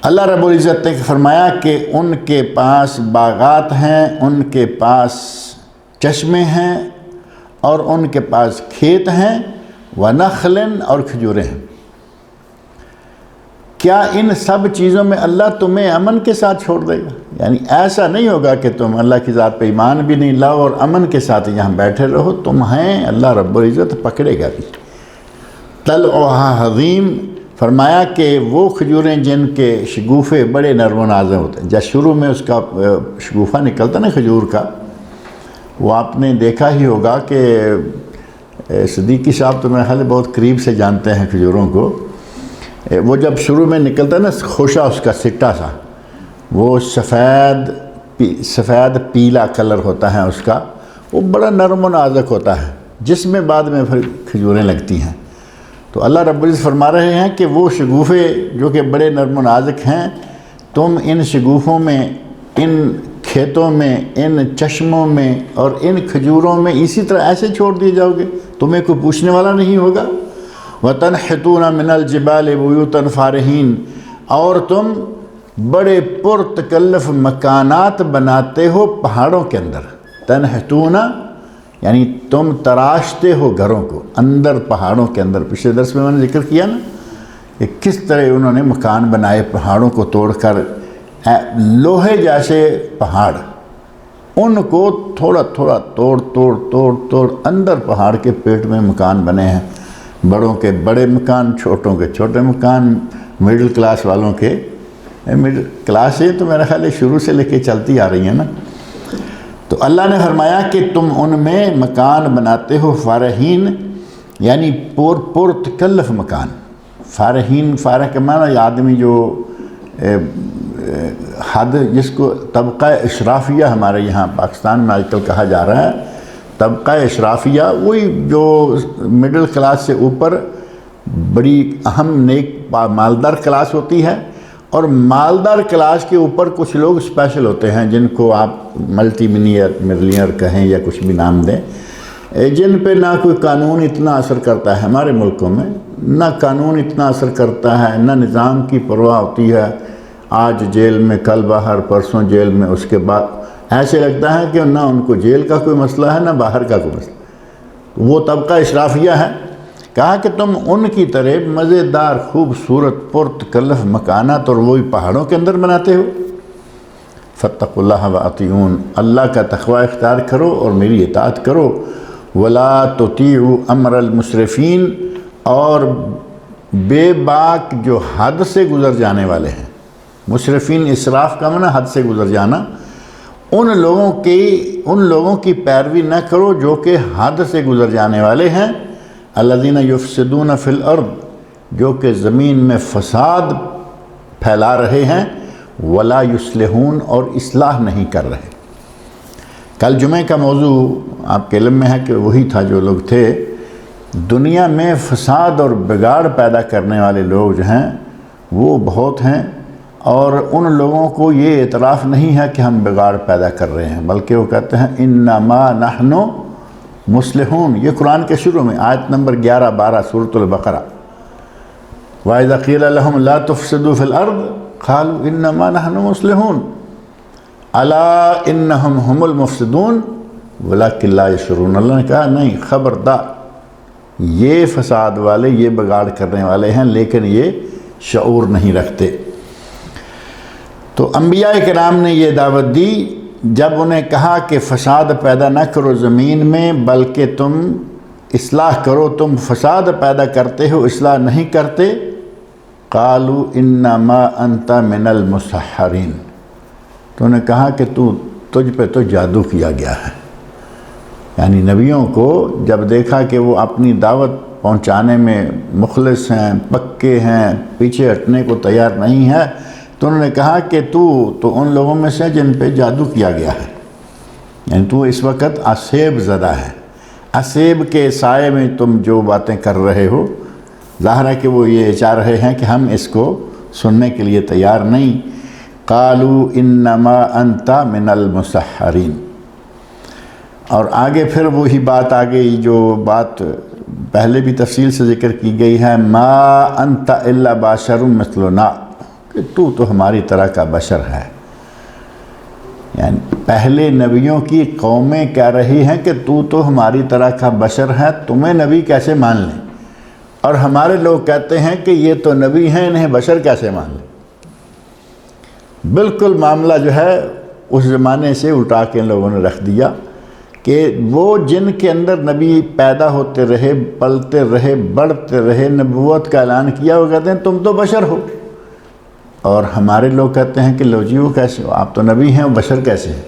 اللہ رب العزت نے فرمایا کہ ان کے پاس باغات ہیں، ان کے پاس چشمے ہیں، اور ان کے پاس کھیت ہیں، ونخل، اور کھجوریں ہیں۔ کیا ان سب چیزوں میں اللہ تمہیں امن کے ساتھ چھوڑ دے گا؟ یعنی ایسا نہیں ہوگا کہ تم اللہ کی ذات پہ ایمان بھی نہیں لاؤ اور امن کے ساتھ یہاں بیٹھے رہو، تمہیں اللہ رب العزت پکڑے گا بھی۔ طلعها حظیم، فرمایا کہ وہ کھجوریں جن کے شگوفے بڑے نرم و نازک ہوتے ہیں، جب شروع میں اس کا شگوفہ نکلتا نا کھجور کا، وہ آپ نے دیکھا ہی ہوگا کہ صدیقی صاحب تو میرے خیال بہت قریب سے جانتے ہیں کھجوروں کو، وہ جب شروع میں نکلتا ہے نا خوشہ اس کا سٹا سا، وہ سفید پیلا کلر ہوتا ہے اس کا، وہ بڑا نرم و نازک ہوتا ہے، جس میں بعد میں پھر کھجوریں لگتی ہیں۔ تو اللہ رب العزت فرما رہے ہیں کہ وہ شگوفے جو کہ بڑے نرم و نازک ہیں، تم ان شگوفوں میں، ان کھیتوں میں، ان چشموں میں اور ان کھجوروں میں اسی طرح ایسے چھوڑ دیے جاؤ گے، تمہیں کوئی پوچھنے والا نہیں ہوگا۔ وَتَنْحِتُونَ مِنَ الْجِبَالِ بُيُوتًا فَارِحِينَ، اور تم بڑے پرتکلف مکانات بناتے ہو پہاڑوں کے اندر۔ تنحتون یعنی تم تراشتے ہو گھروں کو اندر پہاڑوں کے اندر۔ پچھلے درس میں نے ذکر کیا نا کہ کس طرح انہوں نے مکان بنائے پہاڑوں کو توڑ کر، لوہے جیسے پہاڑ، ان کو تھوڑا تھوڑا توڑ اندر پہاڑ کے پیٹ میں مکان بنے ہیں، بڑوں کے بڑے مکان، چھوٹوں کے چھوٹے مکان، مڈل کلاس والوں کے مڈل کلاس ہے تو میرا خیال ہے شروع سے لے کے چلتی آ رہی ہیں نا۔ تو اللہ نے فرمایا کہ تم ان میں مکان بناتے ہو فارحین، یعنی پرتکلف مکان۔ فارحین، فارح کے معنی آدمی جو حد، جس کو طبقہ اشرافیہ ہمارے یہاں پاکستان میں آج کل کہا جا رہا ہے، طبقہ اشرافیہ، وہی جو مڈل کلاس سے اوپر بڑی اہم نیک مالدار کلاس ہوتی ہے، اور مالدار کلاس کے اوپر کچھ لوگ اسپیشل ہوتے ہیں جن کو آپ ملٹی ملینئر کہیں یا کچھ بھی نام دیں، جن پہ نہ کوئی قانون اتنا اثر کرتا ہے ہمارے ملکوں میں، نہ قانون اتنا اثر کرتا ہے، نہ نظام کی پرواہ ہوتی ہے، آج جیل میں، کل باہر، پرسوں جیل میں، اس کے بعد ایسے لگتا ہے کہ نہ ان کو جیل کا کوئی مسئلہ ہے نہ باہر کا کوئی مسئلہ۔ وہ طبقہ اشرافیہ ہے۔ کہا کہ تم ان کی طرح مزیدار خوبصورت پرتکلف مکانات اور وہی پہاڑوں کے اندر بناتے ہو۔ فاتقوا اللہ واطیعون، اللہ کا تقوی اختیار کرو اور میری اطاعت کرو۔ ولا تطیعوا امر المسرفین، اور بے باک جو حد سے گزر جانے والے ہیں۔ مسرفین، اسراف کا معنی حد سے گزر جانا۔ ان لوگوں کی پیروی نہ کرو جو کہ حد سے گزر جانے والے ہیں۔ الذین یفسدون فی الارض، جو کہ زمین میں فساد پھیلا رہے ہیں، ولا یصلحون، اور اصلاح نہیں کر رہے۔ کل جمعہ کا موضوع آپ کے علم میں ہے کہ وہی تھا، جو لوگ تھے دنیا میں فساد اور بگاڑ پیدا کرنے والے لوگ جو ہیں وہ بہت ہیں، اور ان لوگوں کو یہ اعتراف نہیں ہے کہ ہم بگاڑ پیدا کر رہے ہیں، بلکہ وہ کہتے ہیں انما نحن مصلحون۔ یہ قرآن کے شروع میں آیت نمبر 11-12 سورۃ البقرہ، وَإِذَا قِيلَ لَهُمْ لَا تُفْسِدُوا فِي الْأَرْضِ قَالُوا إِنَّمَا نَحْنُ مُصْلِحُونَ أَلَا إِنَّهُمْ هُمُ الْمُفْسِدُونَ وَلَكِنْ لَا يَشْعُرُونَ۔ اللہ نے کہا نہیں، خبردار، یہ فساد والے، یہ بگاڑ کرنے والے ہیں، لیکن یہ شعور نہیں رکھتے۔ تو انبیاء کرام نے یہ دعوت دی جب انہیں کہا کہ فساد پیدا نہ کرو زمین میں، بلکہ تم اصلاح کرو، تم فساد پیدا کرتے ہو، اصلاح نہیں کرتے۔ قالوا انما انت من المسحرین، تو انہیں کہا کہ تجھ پہ تو جادو کیا گیا ہے۔ یعنی نبیوں کو جب دیکھا کہ وہ اپنی دعوت پہنچانے میں مخلص ہیں، پکے ہیں، پیچھے ہٹنے کو تیار نہیں ہے، تو انہوں نے کہا کہ تو ان لوگوں میں سے جن پہ جادو کیا گیا ہے، یعنی تو اس وقت اسیب زدہ ہے، اسیب کے سائے میں تم جو باتیں کر رہے ہو، ظاہر ہے کہ وہ یہ چاہ رہے ہیں کہ ہم اس کو سننے کے لیے تیار نہیں۔ قالوا انما انت من المسحرین، اور آگے پھر وہی بات آ گئی جو بات پہلے بھی تفصیل سے ذکر کی گئی ہے، ما انت الا بشر مثلنا، کہ تو ہماری طرح کا بشر ہے۔ یعنی پہلے نبیوں کی قومیں کہہ رہی ہیں کہ تو ہماری طرح کا بشر ہے، تمہیں نبی کیسے مان لیں؟ اور ہمارے لوگ کہتے ہیں کہ یہ تو نبی ہیں، انہیں بشر کیسے مان لیں۔ بالکل معاملہ جو ہے اس زمانے سے الٹا کے ان لوگوں نے رکھ دیا کہ وہ جن کے اندر نبی پیدا ہوتے رہے، پلتے رہے، بڑھتے رہے، نبوت کا اعلان کیا، وہ کہتے ہیں تم تو بشر ہو، اور ہمارے لوگ کہتے ہیں کہ لو جی وہ کیسے ہو، آپ تو نبی ہیں، وہ بشر کیسے ہیں۔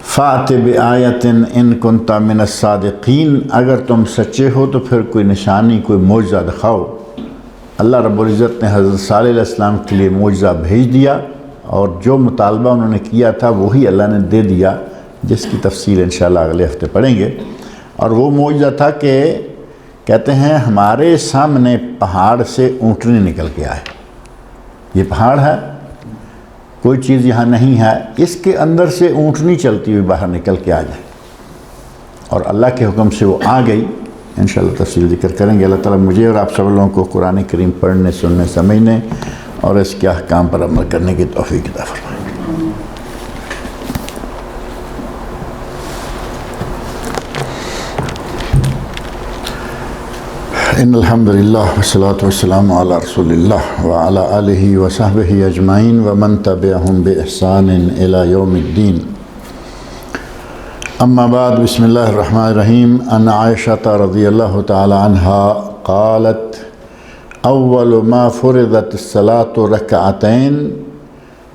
فَأْتِ بِآیَةٍ إِن كُنْتَ مِنَ الصَّادِقِينَ، اگر تم سچے ہو تو پھر کوئی نشانی، کوئی معجزہ دکھاؤ۔ اللہ رب العزت نے حضرت صالح علیہ السلام کے لیے معجزہ بھیج دیا، اور جو مطالبہ انہوں نے کیا تھا وہی اللہ نے دے دیا، جس کی تفصیل انشاءاللہ اگلے ہفتے پڑھیں گے۔ اور وہ معجزہ تھا کہ کہتے ہیں ہمارے سامنے پہاڑ سے اونٹنی نکل کے آئے۔ یہ پہاڑ ہے، کوئی چیز یہاں نہیں ہے، اس کے اندر سے اونٹنی چلتی ہوئی باہر نکل کے آ جائے، اور اللہ کے حکم سے وہ آ گئی۔ انشاءاللہ تفصیل ذکر کریں گے۔ اللہ تعالیٰ مجھے اور آپ سب لوگوں کو قرآن کریم پڑھنے، سننے، سمجھنے اور اس کے احکام پر عمل کرنے کی توفیق عطا فرمائے۔ ان الحمد للہ والصلاة والسلام علی رسول اللہ وعلی آلہ وصحبہ اجمعین ومن تبعہم بإحسان الی یوم الدین۔ اما بعد، بسم اللہ الرحمن الرحیم۔ ان عائشہ رضی اللہ تعالی عنہا قالت اول ما فرضت الصلاة رکعتین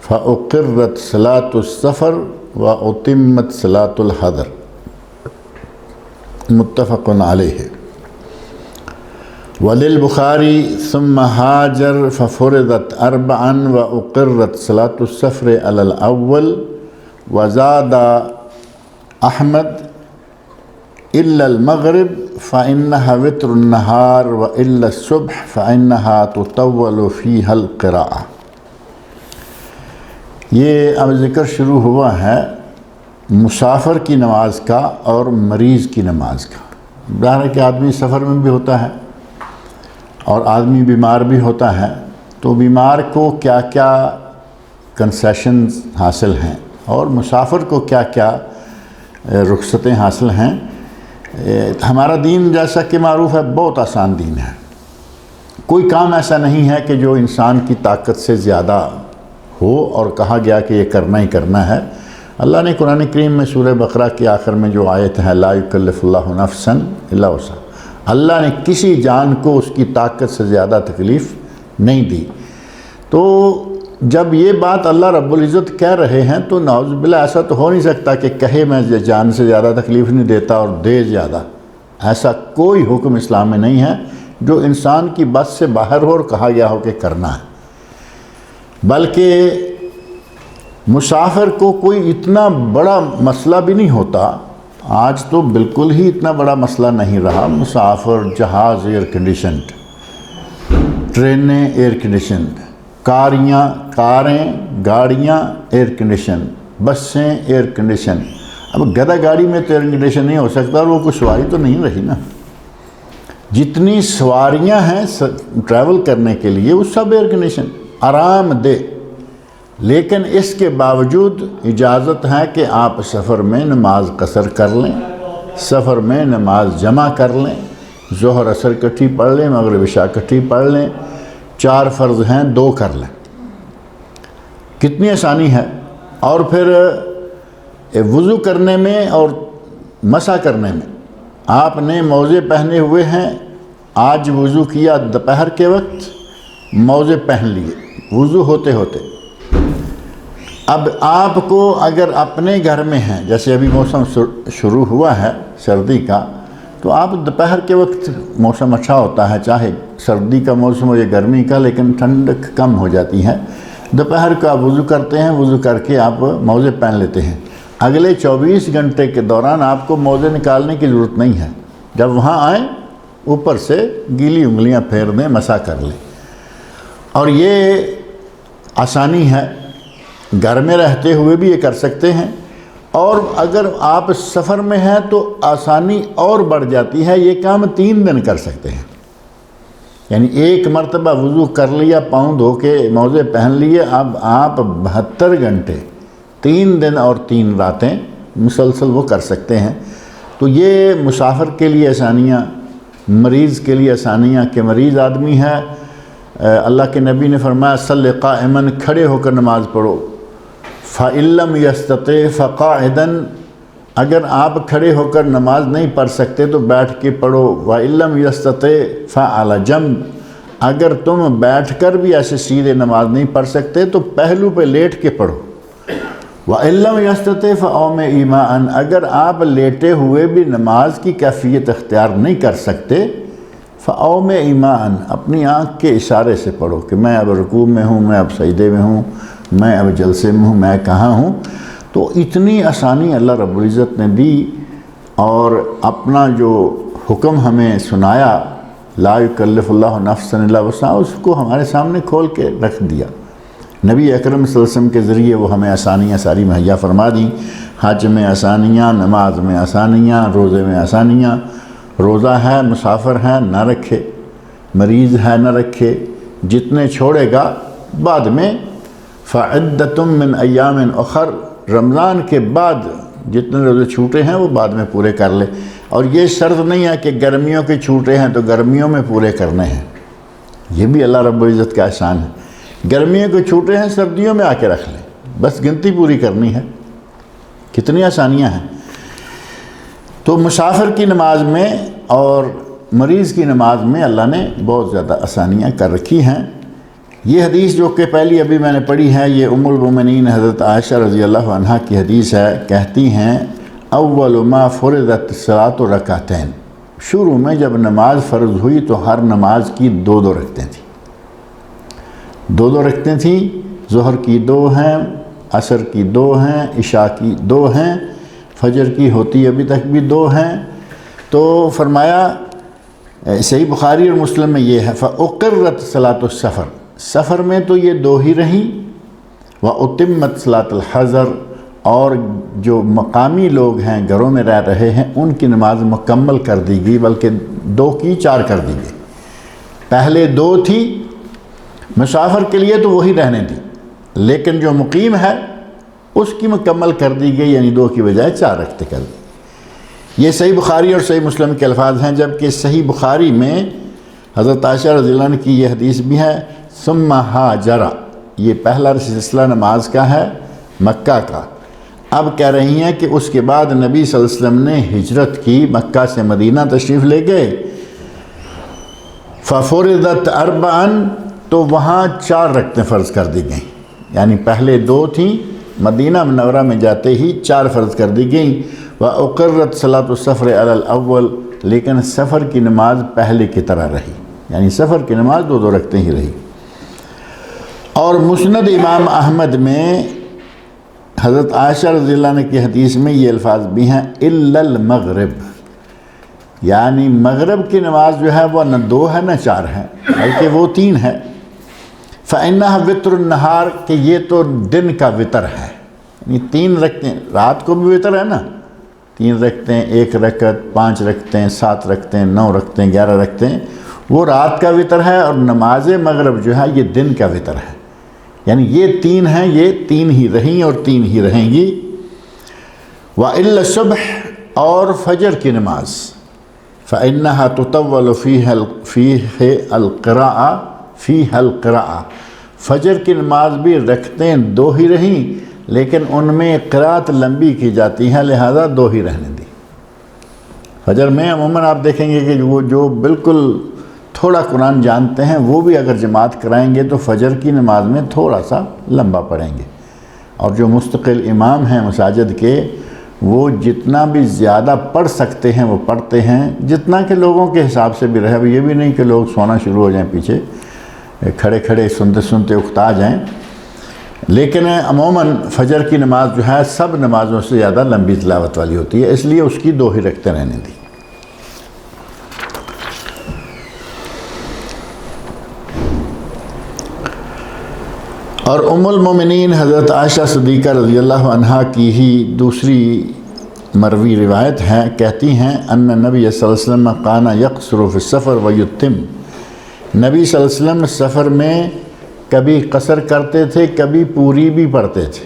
فاقرت صلاة السفر واتمت صلاة الحضر، متفق علیہ۔ وللبخاری ثم ہاجر ففرضت اربعا واقرت صلاة السفر علی الاول، وزاد احمد الا المغرب فانها وتر النہار والا الصبح فانها تطول فیها القراءة۔ یہ اب ذکر شروع ہوا ہے مسافر کی نماز کا اور مریض کی نماز کا۔ ظاہر ہے کہ آدمی سفر میں بھی ہوتا ہے اور آدمی بیمار بھی ہوتا ہے، تو بیمار کو کیا کیا کنسیشنز حاصل ہیں اور مسافر کو کیا کیا رخصتیں حاصل ہیں۔ ہمارا دین جیسا کہ معروف ہے بہت آسان دین ہے، کوئی کام ایسا نہیں ہے کہ جو انسان کی طاقت سے زیادہ ہو اور کہا گیا کہ یہ کرنا ہی کرنا ہے۔ اللہ نے قرآن کریم میں سورہ بقرہ کے آخر میں جو آیت ہے لا یکلف اللہ نفسا الا وسعہا، اللہ نے کسی جان کو اس کی طاقت سے زیادہ تکلیف نہیں دی۔ تو جب یہ بات اللہ رب العزت کہہ رہے ہیں تو نعوذ باللہ ایسا تو ہو نہیں سکتا کہ کہے میں جان سے زیادہ تکلیف نہیں دیتا اور دے زیادہ۔ ایسا کوئی حکم اسلام میں نہیں ہے جو انسان کی بس سے باہر ہو اور کہا گیا ہو کہ کرنا ہے، بلکہ مسافر کو کوئی اتنا بڑا مسئلہ بھی نہیں ہوتا۔ آج تو بالکل ہی اتنا بڑا مسئلہ نہیں رہا۔ مسافر، جہاز ایئر کنڈیشنڈ، ٹرینیں ایئر کنڈیشنڈ، کاریں گاڑیاں ایئر کنڈیشن، بسیں ایئر کنڈیشن۔ اب گدھا گاڑی میں تو ایئر کنڈیشن نہیں ہو سکتا، اور وہ کوئی سواری تو نہیں رہی نا۔ جتنی سواریاں ہیں ٹریول کرنے کے لیے وہ سب ایئر کنڈیشن، آرام دہ۔ لیکن اس کے باوجود اجازت ہے کہ آپ سفر میں نماز قصر کر لیں، سفر میں نماز جمع کر لیں، ظہر عصر اکٹھی پڑھ لیں، مغرب عشاء اکٹھی پڑھ لیں، 4 فرض ہیں 2 کر لیں۔ کتنی آسانی ہے۔ اور پھر وضو کرنے میں اور مسح کرنے میں آپ نے موزے پہنے ہوئے ہیں، آج وضو کیا دوپہر کے وقت، موزے پہن لیے وضو ہوتے ہوتے۔ اب آپ کو اگر اپنے گھر میں ہیں، جیسے ابھی موسم شروع ہوا ہے سردی کا، تو آپ دوپہر کے وقت موسم اچھا ہوتا ہے، چاہے سردی کا موسم ہو یا گرمی کا، لیکن ٹھنڈک کم ہو جاتی ہے۔ دوپہر کا وضو کرتے ہیں، وضو کر کے آپ موزے پہن لیتے ہیں۔ اگلے 24 گھنٹے کے دوران آپ کو موزے نکالنے کی ضرورت نہیں ہے۔ جب وہاں آئیں اوپر سے گیلی انگلیاں پھیر دیں، مسح کر لیں۔ اور یہ آسانی ہے، گھر میں رہتے ہوئے بھی یہ کر سکتے ہیں۔ اور اگر آپ سفر میں ہیں تو آسانی اور بڑھ جاتی ہے، یہ کام 3 دن کر سکتے ہیں۔ یعنی ایک مرتبہ وضو کر لیا، پاؤں دھو کے موزے پہن لیے، اب آپ 72 گھنٹے 3 دن اور 3 راتیں مسلسل وہ کر سکتے ہیں۔ تو یہ مسافر کے لیے آسانیاں مریض کے لیے آسانیاں کہ مریض آدمی ہے، اللہ کے نبی نے فرمایا صلی قائما، کھڑے ہو کر نماز پڑھو، فَإِن لَّمْ يَسْتَطِعْ فَقَاعِدًا، اگر آپ کھڑے ہو کر نماز نہیں پڑھ سکتے تو بیٹھ کے پڑھو، وَإِن لَّمْ يَسْتَطِعْ فَعَلَى جَنب، اگر تم بیٹھ کر بھی ایسے سیدھے نماز نہیں پڑھ سکتے تو پہلو پہ لیٹ کے پڑھو، وَإِن لَّمْ يَسْتَطِعْ فَأَوْمِئْ إِيمَاءً، اگر آپ لیٹے ہوئے بھی نماز کی کیفیت اختیار نہیں کر سکتے، فَأَوْمِئْ إِيمَاءً، اپنی آنکھ کے اشارے سے پڑھو کہ میں اب رکوع میں ہوں، میں اب سجدے میں ہوں، میں اب جلسے میں ہوں، میں کہاں ہوں۔ تو اتنی آسانی اللہ رب العزت نے دی، اور اپنا جو حکم ہمیں سنایا لا یکلف اللہ نفسا الا وسعہا، اس کو ہمارے سامنے کھول کے رکھ دیا۔ نبی اکرم صلی اللہ علیہ وسلم کے ذریعے وہ ہمیں آسانیاں ساری مہیا فرما دیں، حج میں آسانیاں، نماز میں آسانیاں، روزے میں آسانیاں، روزہ ہے مسافر ہے نہ رکھے، مریض ہے نہ رکھے، جتنے چھوڑے گا بعد میں فعدۃ من ایام اخر، رمضان کے بعد جتنے روزے چھوٹے ہیں وہ بعد میں پورے کر لے، اور یہ شرط نہیں ہے کہ گرمیوں کے چھوٹے ہیں تو گرمیوں میں پورے کرنے ہیں، یہ بھی اللہ رب العزت کا احسان ہے۔ گرمیوں کے چھوٹے ہیں سردیوں میں آ کے رکھ لیں، بس گنتی پوری کرنی ہے، کتنی آسانیاں ہیں۔ تو مسافر کی نماز میں اور مریض کی نماز میں اللہ نے بہت زیادہ آسانیاں کر رکھی ہیں۔ یہ حدیث جو کہ پہلی ابھی میں نے پڑھی ہے، یہ ام المومنین حضرت عائشہ رضی اللہ عنہا کی حدیث ہے، کہتی ہیں اول ما فرضت الصلاۃ رکعتین، شروع میں جب نماز فرض ہوئی تو ہر نماز کی دو دو رکعتیں تھیں، دو دو رکعتیں تھیں، ظہر کی 2 ہیں، عصر کی 2 ہیں، عشاء کی 2 ہیں، فجر کی ہوتی ابھی تک بھی 2 ہیں۔ تو فرمایا صحیح بخاری اور مسلم میں یہ ہے فَأُقِرَّتْ صَلَاةُ السَّفَرِ، سفر میں تو یہ 2 ہی رہیں، وَأُتِمَّتْ صَلَاةُ الْحَضَرِ، اور جو مقامی لوگ ہیں گھروں میں رہ رہے ہیں ان کی نماز مکمل کر دی گئی، بلکہ 2 کی 4 کر دی گئی۔ پہلے 2 تھی مسافر کے لیے تو وہی رہنے دی، لیکن جو مقیم ہے اس کی مکمل کر دی گئی، یعنی 2 کی بجائے 4 رکعتیں کر دی۔ یہ صحیح بخاری اور صحیح مسلم کے الفاظ ہیں، جبکہ صحیح بخاری میں حضرت عائشہ رضی اللہ عنہ کی یہ حدیث بھی ہے ثم ہاجر، یہ پہلا سلسلہ نماز کا ہے مکہ کا۔ اب کہہ رہی ہیں کہ اس کے بعد نبی صلی اللہ علیہ وسلم نے ہجرت کی، مکہ سے مدینہ تشریف لے گئے، فَفُرِضَتْ أَرْبَعًا، تو وہاں 4 رکعتیں فرض کر دی گئیں، یعنی پہلے 2 تھیں، مدینہ منورہ میں جاتے ہی 4 فرض کر دی گئیں۔ وَأُقِرَّتْ صَلَاةُ السَّفْرِ عَلَى الْأَوَّلِ، لیکن سفر کی نماز پہلے کی طرح رہی، یعنی سفر کی نماز 2 رکعتیں ہی رہی۔ اور مسند امام احمد میں حضرت عائشہ رضی اللہ عنہ کی حدیث میں یہ الفاظ بھی ہیں الا المغرب، یعنی مغرب کی نماز جو ہے وہ نہ 2 ہے نہ 4 ہے، بلکہ وہ 3 ہے۔ فَإِنَّهَا وِتْرُ النَّهَارِ، کہ یہ تو دن کا وطر ہے، یعنی 3 رکعتیں، رات کو بھی وطر ہے نا، 3 رکعتیں، 1 رکعت، 5 رکعتیں، 7 رکعتیں، 9 رکعتیں، 11 رکعتیں، وہ رات کا وطر ہے، اور نماز مغرب جو ہے یہ دن کا وطر ہے، یعنی یہ 3 ہیں، یہ 3 ہی رہیں اور 3 ہی رہیں گی۔ وَإِلَّا الصُّبْحِ، اور فجر کی نماز، فَإِنَّهَا تُطَوَّلُ فِيهَا الْقِرَاءَ، فجر کی نماز بھی رکعتیں 2 ہی رہیں، لیکن ان میں قرأت لمبی کی جاتی ہے، لہذا 2 ہی رہنے دی۔ فجر میں عموماً آپ دیکھیں گے کہ وہ جو بالکل تھوڑا قرآن جانتے ہیں وہ بھی اگر جماعت کرائیں گے تو فجر کی نماز میں تھوڑا سا لمبا پڑھیں گے، اور جو مستقل امام ہیں مساجد کے وہ جتنا بھی زیادہ پڑھ سکتے ہیں وہ پڑھتے ہیں، جتنا کہ لوگوں کے حساب سے بھی رہے، یہ بھی نہیں کہ لوگ سونا شروع ہو جائیں پیچھے، کھڑے کھڑے سنتے سنتے اکتا جائیں، لیکن عموماً فجر کی نماز جو ہے سب نمازوں سے زیادہ لمبی تلاوت والی ہوتی ہے، اس لیے اس کی 2 ہی رکعتیں رہنے دی۔ اور ام المومنین حضرت عائشہ صدیقہ رضی اللہ عنہا کی ہی دوسری مروی روایت ہے، کہتی ہیں ان نبی صلی اللہ علیہ وسلم کان یقصر فی السفر ویتم، نبی صلی اللہ علیہ وسلم سفر میں کبھی قصر کرتے تھے، کبھی پوری بھی پڑھتے تھے،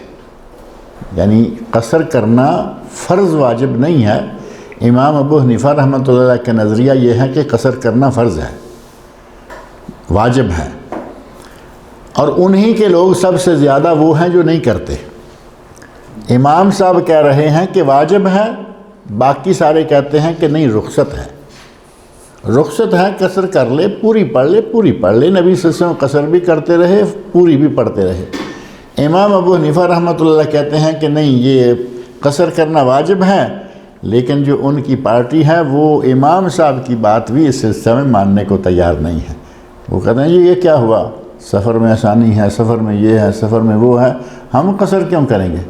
یعنی قصر کرنا فرض واجب نہیں ہے، امام ابو حنیفہ رحمۃ اللہ علیہ کا نظریہ یہ ہے کہ قصر کرنا فرض ہے، واجب ہے، اور انہی کے لوگ سب سے زیادہ وہ ہیں جو نہیں کرتے۔ امام صاحب کہہ رہے ہیں کہ واجب ہے، باقی سارے کہتے ہیں کہ نہیں، رخصت ہے، رخصت ہے، قصر کر لے، پوری پڑھ لے، پوری پڑھ لے۔ نبی صلی اللہ علیہ وسلم قصر بھی کرتے رہے، پوری بھی پڑھتے رہے۔ امام ابو حنیفہ رحمۃ اللہ علیہ کہتے ہیں کہ نہیں، یہ قصر کرنا واجب ہے، لیکن جو ان کی پارٹی ہے وہ امام صاحب کی بات بھی اس سلسلے میں ماننے کو تیار نہیں ہے۔ وہ کہتے ہیں یہ کیا ہوا، سفر میں آسانی ہے، سفر میں یہ ہے، سفر میں وہ ہے، ہم قصر کیوں کریں گے،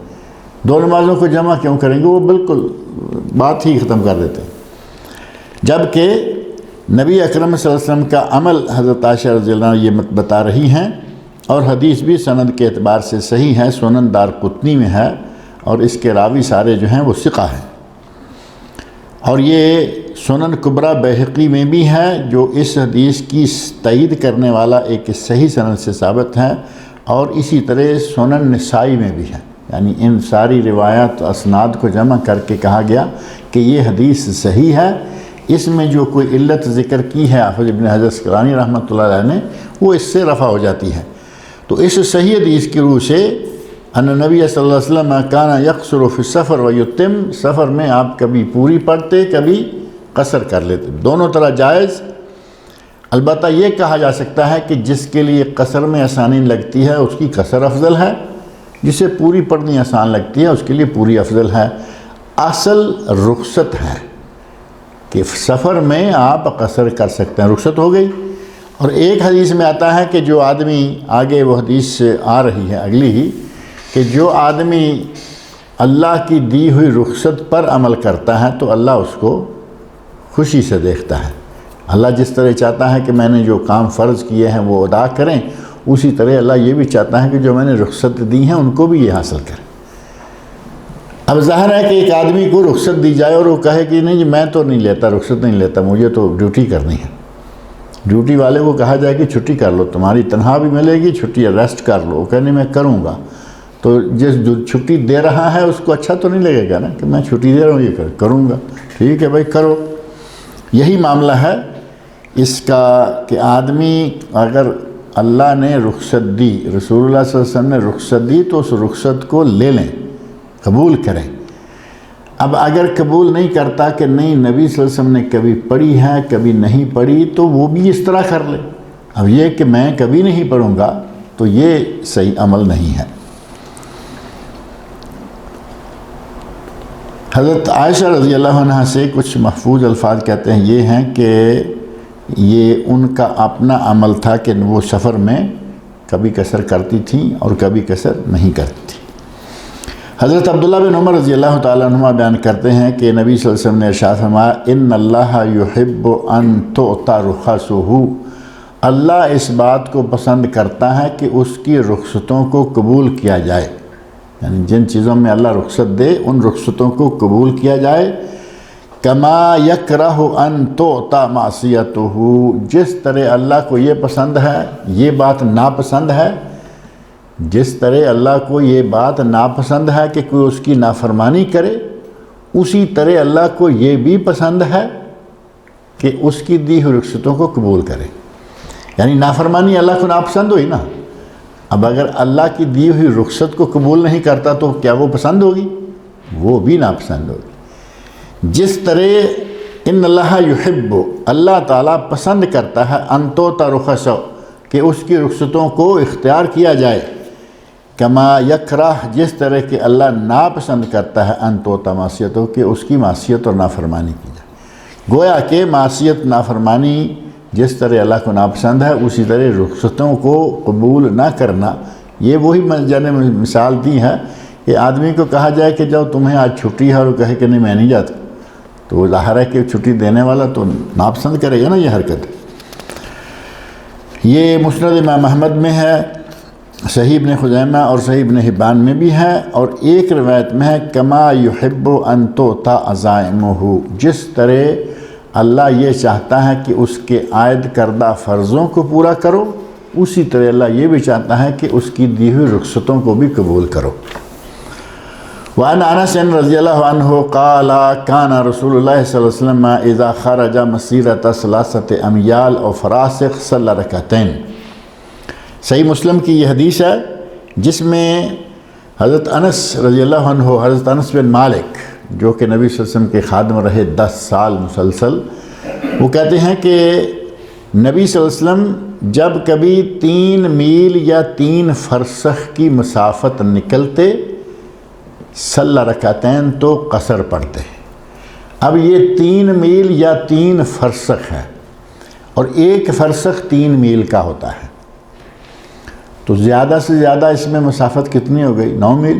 دو نمازوں کو جمع کیوں کریں گے، وہ بالکل بات ہی ختم کر دیتے ہیں۔ جبکہ نبی اکرم صلی اللہ علیہ وسلم کا عمل حضرت عائشہ رضی اللہ عنہ یہ بتا رہی ہیں، اور حدیث بھی سند کے اعتبار سے صحیح ہے، سنن دارقطنی میں ہے، اور اس کے راوی سارے جو ہیں وہ ثقہ ہیں، اور یہ سنن کبریٰ بیہقی میں بھی ہے، جو اس حدیث کی تائید کرنے والا ایک صحیح سند سے ثابت ہے، اور اسی طرح سنن نسائی میں بھی ہے۔ یعنی ان ساری روایات اسناد کو جمع کر کے کہا گیا کہ یہ حدیث صحیح ہے، اس میں جو کوئی علت ذکر کی ہے حافظ ابن حجر اسقلانی رحمۃ اللہ علیہ نے، وہ اس سے رفع ہو جاتی ہے۔ تو اس صحیح حدیث کی روح سے ان نبی صلی اللہ علیہ وسلم کانا یقصر فی السفر ویتم، سفر میں آپ کبھی پوری پڑھتے، کبھی قصر کر لیتے، دونوں طرح جائز۔ البتہ یہ کہا جا سکتا ہے کہ جس کے لیے قصر میں آسانی لگتی ہے اس کی قصر افضل ہے، جسے پوری پڑھنی آسان لگتی ہے اس کے لیے پوری افضل ہے۔ اصل رخصت ہے کہ سفر میں آپ قصر کر سکتے ہیں، رخصت ہو گئی۔ اور ایک حدیث میں آتا ہے کہ جو آدمی، آگے وہ حدیث سے آ رہی ہے اگلی ہی، کہ جو آدمی اللہ کی دی ہوئی رخصت پر عمل کرتا ہے تو اللہ اس کو خوشی سے دیکھتا ہے۔ اللہ جس طرح چاہتا ہے کہ میں نے جو کام فرض کیے ہیں وہ ادا کریں، اسی طرح اللہ یہ بھی چاہتا ہے کہ جو میں نے رخصت دی ہیں ان کو بھی یہ حاصل کریں۔ اب ظاہر ہے کہ ایک آدمی کو رخصت دی جائے اور وہ کہے کہ نہیں جی میں تو نہیں لیتا، رخصت نہیں لیتا، مجھے تو ڈیوٹی کرنی ہے۔ ڈیوٹی والے کو کہا جائے کہ چھٹی کر لو، تمہاری تنخواہ بھی ملے گی، چھٹی ریسٹ کر لو، وہ کہنے میں کروں گا، تو جس جو چھٹی دے رہا ہے اس کو اچھا تو نہیں لگے گا نا کہ میں چھٹی دے رہا ہوں، یہ کروں گا، ٹھیک ہے بھائی کرو۔ یہی معاملہ ہے اس کا کہ آدمی اگر اللہ نے رخصت دی، رسول اللہ صلی اللہ علیہ وسلم نے رخصت دی، تو اس رخصت کو لے لیں، قبول کریں۔ اب اگر قبول نہیں کرتا کہ نہیں نبی صلی اللہ علیہ وسلم نے کبھی پڑھی ہے کبھی نہیں پڑھی، تو وہ بھی اس طرح کر لے۔ اب یہ کہ میں کبھی نہیں پڑھوں گا تو یہ صحیح عمل نہیں ہے۔ حضرت عائشہ رضی اللہ عنہ سے کچھ محفوظ الفاظ کہتے ہیں، یہ ہیں کہ یہ ان کا اپنا عمل تھا کہ وہ سفر میں کبھی قصر کرتی تھیں اور کبھی قصر نہیں کرتی تھیں۔ حضرت عبداللہ بن عمر رضی اللہ تعالیٰ عنہ بیان کرتے ہیں کہ نبی صلی اللہ علیہ وسلم نے ارشاد فرمایا، ان اللہ یحب ان تؤتی رخصہ، اللہ اس بات کو پسند کرتا ہے کہ اس کی رخصتوں کو قبول کیا جائے، یعنی جن چیزوں میں اللہ رخصت دے ان رخصتوں کو قبول کیا جائے۔ کما یکرہ ان تؤتی معصیتہ، جس طرح اللہ کو یہ پسند ہے یہ بات ناپسند ہے، جس طرح اللہ کو یہ بات ناپسند ہے کہ کوئی اس کی نافرمانی کرے، اسی طرح اللہ کو یہ بھی پسند ہے کہ اس کی دی ہوئی رخصتوں کو قبول کرے۔ یعنی نافرمانی اللہ کو ناپسند ہوئی نا، اب اگر اللہ کی دی ہوئی رخصت کو قبول نہیں کرتا تو کیا وہ پسند ہوگی؟ وہ بھی ناپسند ہوگی۔ جس طرح ان اللہ یحب، اللہ تعالیٰ پسند کرتا ہے ان تؤتی رخصہ، کہ اس کی رخصتوں کو اختیار کیا جائے، کما یکرہ، جس طرح کہ اللہ ناپسند کرتا ہے ان تؤتی معصیتہ، کہ اس کی معصیت اور نافرمانی کی جائے۔ گویا کہ معصیت نافرمانی جس طرح اللہ کو ناپسند ہے، اسی طرح رخصتوں کو قبول نہ کرنا، یہ وہی میں نے مثال دی ہے کہ آدمی کو کہا جائے کہ جاؤ تمہیں آج چھٹی ہے، اور وہ کہے کہ نہیں میں نہیں جاتا، تو وہ ظاہر ہے کہ چھٹی دینے والا تو ناپسند کرے گا نا یہ حرکت۔ یہ مسند امام احمد میں ہے، صحیح ابن خزیمہ اور صحیح ابن حبان میں بھی ہے، اور ایک روایت میں ہے کما یحب ان تؤتی عزائمہ، جس طرح اللہ یہ چاہتا ہے کہ اس کے عائد کردہ فرضوں کو پورا کرو، اسی طرح اللہ یہ بھی چاہتا ہے کہ اس کی دی ہوئی رخصتوں کو بھی قبول کرو۔ وعن انس رضی اللہ عنہ قال کان رسول اللہ صلی اللہ علیہ وسلم اذا خرج مسیرۃ ثلاثۃ امیال او فراسخ صلی رکعتین۔ صحیح مسلم کی یہ حدیث ہے جس میں حضرت انس رضی اللہ عنہ، حضرت انس بن مالک جو کہ نبی صلی اللہ علیہ وسلم کے خادم رہے 10 سال مسلسل، وہ کہتے ہیں کہ نبی صلی اللہ علیہ وسلم جب کبھی 3 میل یا 3 فرسخ کی مسافت نکلتے صلی رکعتین تو قصر پڑھتے۔ اب یہ 3 میل یا 3 فرسخ ہے اور ایک فرسخ 3 میل کا ہوتا ہے، تو زیادہ سے زیادہ اس میں مسافت کتنی ہو گئی؟ 9 میل،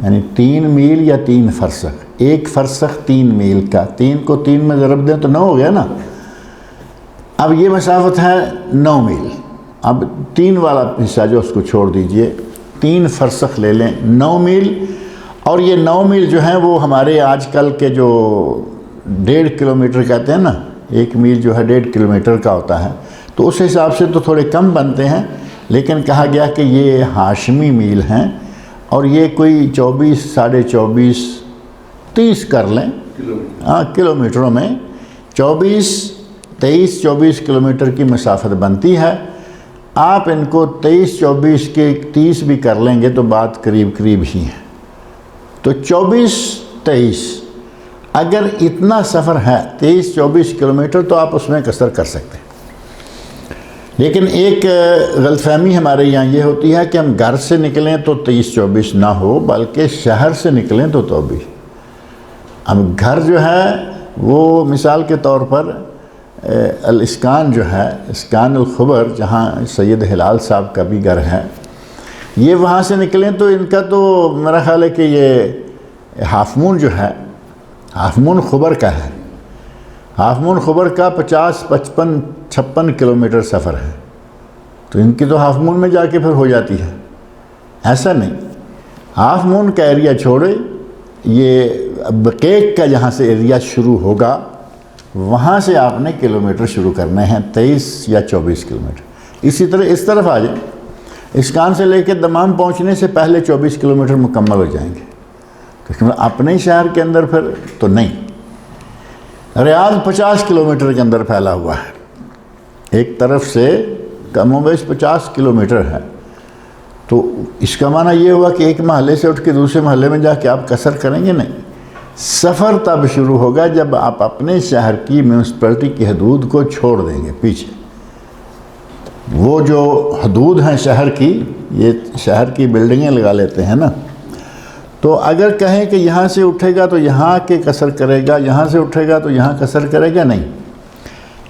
یعنی 3 میل یا 3 فرسخ، ایک فرسخ 3 میل کا، 3 کو 3 میں ضرب دیں تو 9 ہو گیا نا۔ اب یہ مسافت ہے 9 میل، اب 3 والا حصہ جو اس کو چھوڑ دیجئے، 3 فرسخ لے لیں، 9 میل۔ اور یہ 9 میل جو ہیں وہ ہمارے آج کل کے جو 1.5 کلومیٹر کہتے ہیں نا، 1 میل جو ہے 1.5 کلومیٹر کا ہوتا ہے، تو اس حساب سے تو تھوڑے کم بنتے ہیں، لیکن کہا گیا کہ یہ ہاشمی میل ہیں اور یہ کوئی 24 ساڑھے 24 30 کر لیں کلومیٹروں میں 23 کلومیٹر کی مسافت بنتی ہے۔ آپ ان کو 23 کے 30 بھی کر لیں گے تو بات قریب قریب ہی ہے، تو 24 اگر اتنا سفر ہے 23 کلومیٹر تو آپ اس میں قصر کر سکتے ہیں۔ لیکن ایک غلط فہمی ہمارے یہاں یہ ہوتی ہے کہ ہم گھر سے نکلیں تو 23 نہ ہو، بلکہ شہر سے نکلیں تو 24۔ اب گھر جو ہے وہ مثال کے طور پر الاسکان جو ہے، اسکان الخبر جہاں سید ہلال صاحب کا بھی گھر ہے، یہ وہاں سے نکلیں تو ان کا تو میرا خیال ہے کہ یہ ہاف مون جو ہے، ہاف مون خبر کا ہے، ہاف مون خبر کا 50 55 56 کلومیٹر سفر ہے، تو ان کی تو ہاف مون میں جا کے پھر ہو جاتی ہے۔ ایسا نہیں، ہاف مون کا ایریا چھوڑے، یہ بقیق کا جہاں سے ایریا شروع ہوگا وہاں سے آپ نے کلومیٹر شروع کرنے ہیں، 23 یا 24 کلومیٹر۔ اسی طرح اس طرف آ جائیں، اسکان سے لے کے دمام پہنچنے سے پہلے 24 کلومیٹر مکمل ہو جائیں گے، تو اپنے شہر کے اندر پھر تو نہیں۔ ریاض 50 کلومیٹر کے اندر پھیلا ہوا ہے، ایک طرف سے کم و بیش 50 کلومیٹر ہے، تو اس کا معنی یہ ہوا کہ ایک محلے سے اٹھ کے دوسرے محلے میں جا کے آپ قصر کریں گے؟ نہیں، سفر تب شروع ہوگا جب آپ اپنے شہر کی میونسپلٹی کی حدود کو چھوڑ دیں گے پیچھے۔ وہ جو حدود ہیں شہر کی، یہ شہر کی بلڈنگیں لگا لیتے ہیں نا، تو اگر کہیں کہ یہاں سے اٹھے گا تو یہاں کے قصر کرے گا، یہاں سے اٹھے گا تو یہاں قصر کرے گا، نہیں،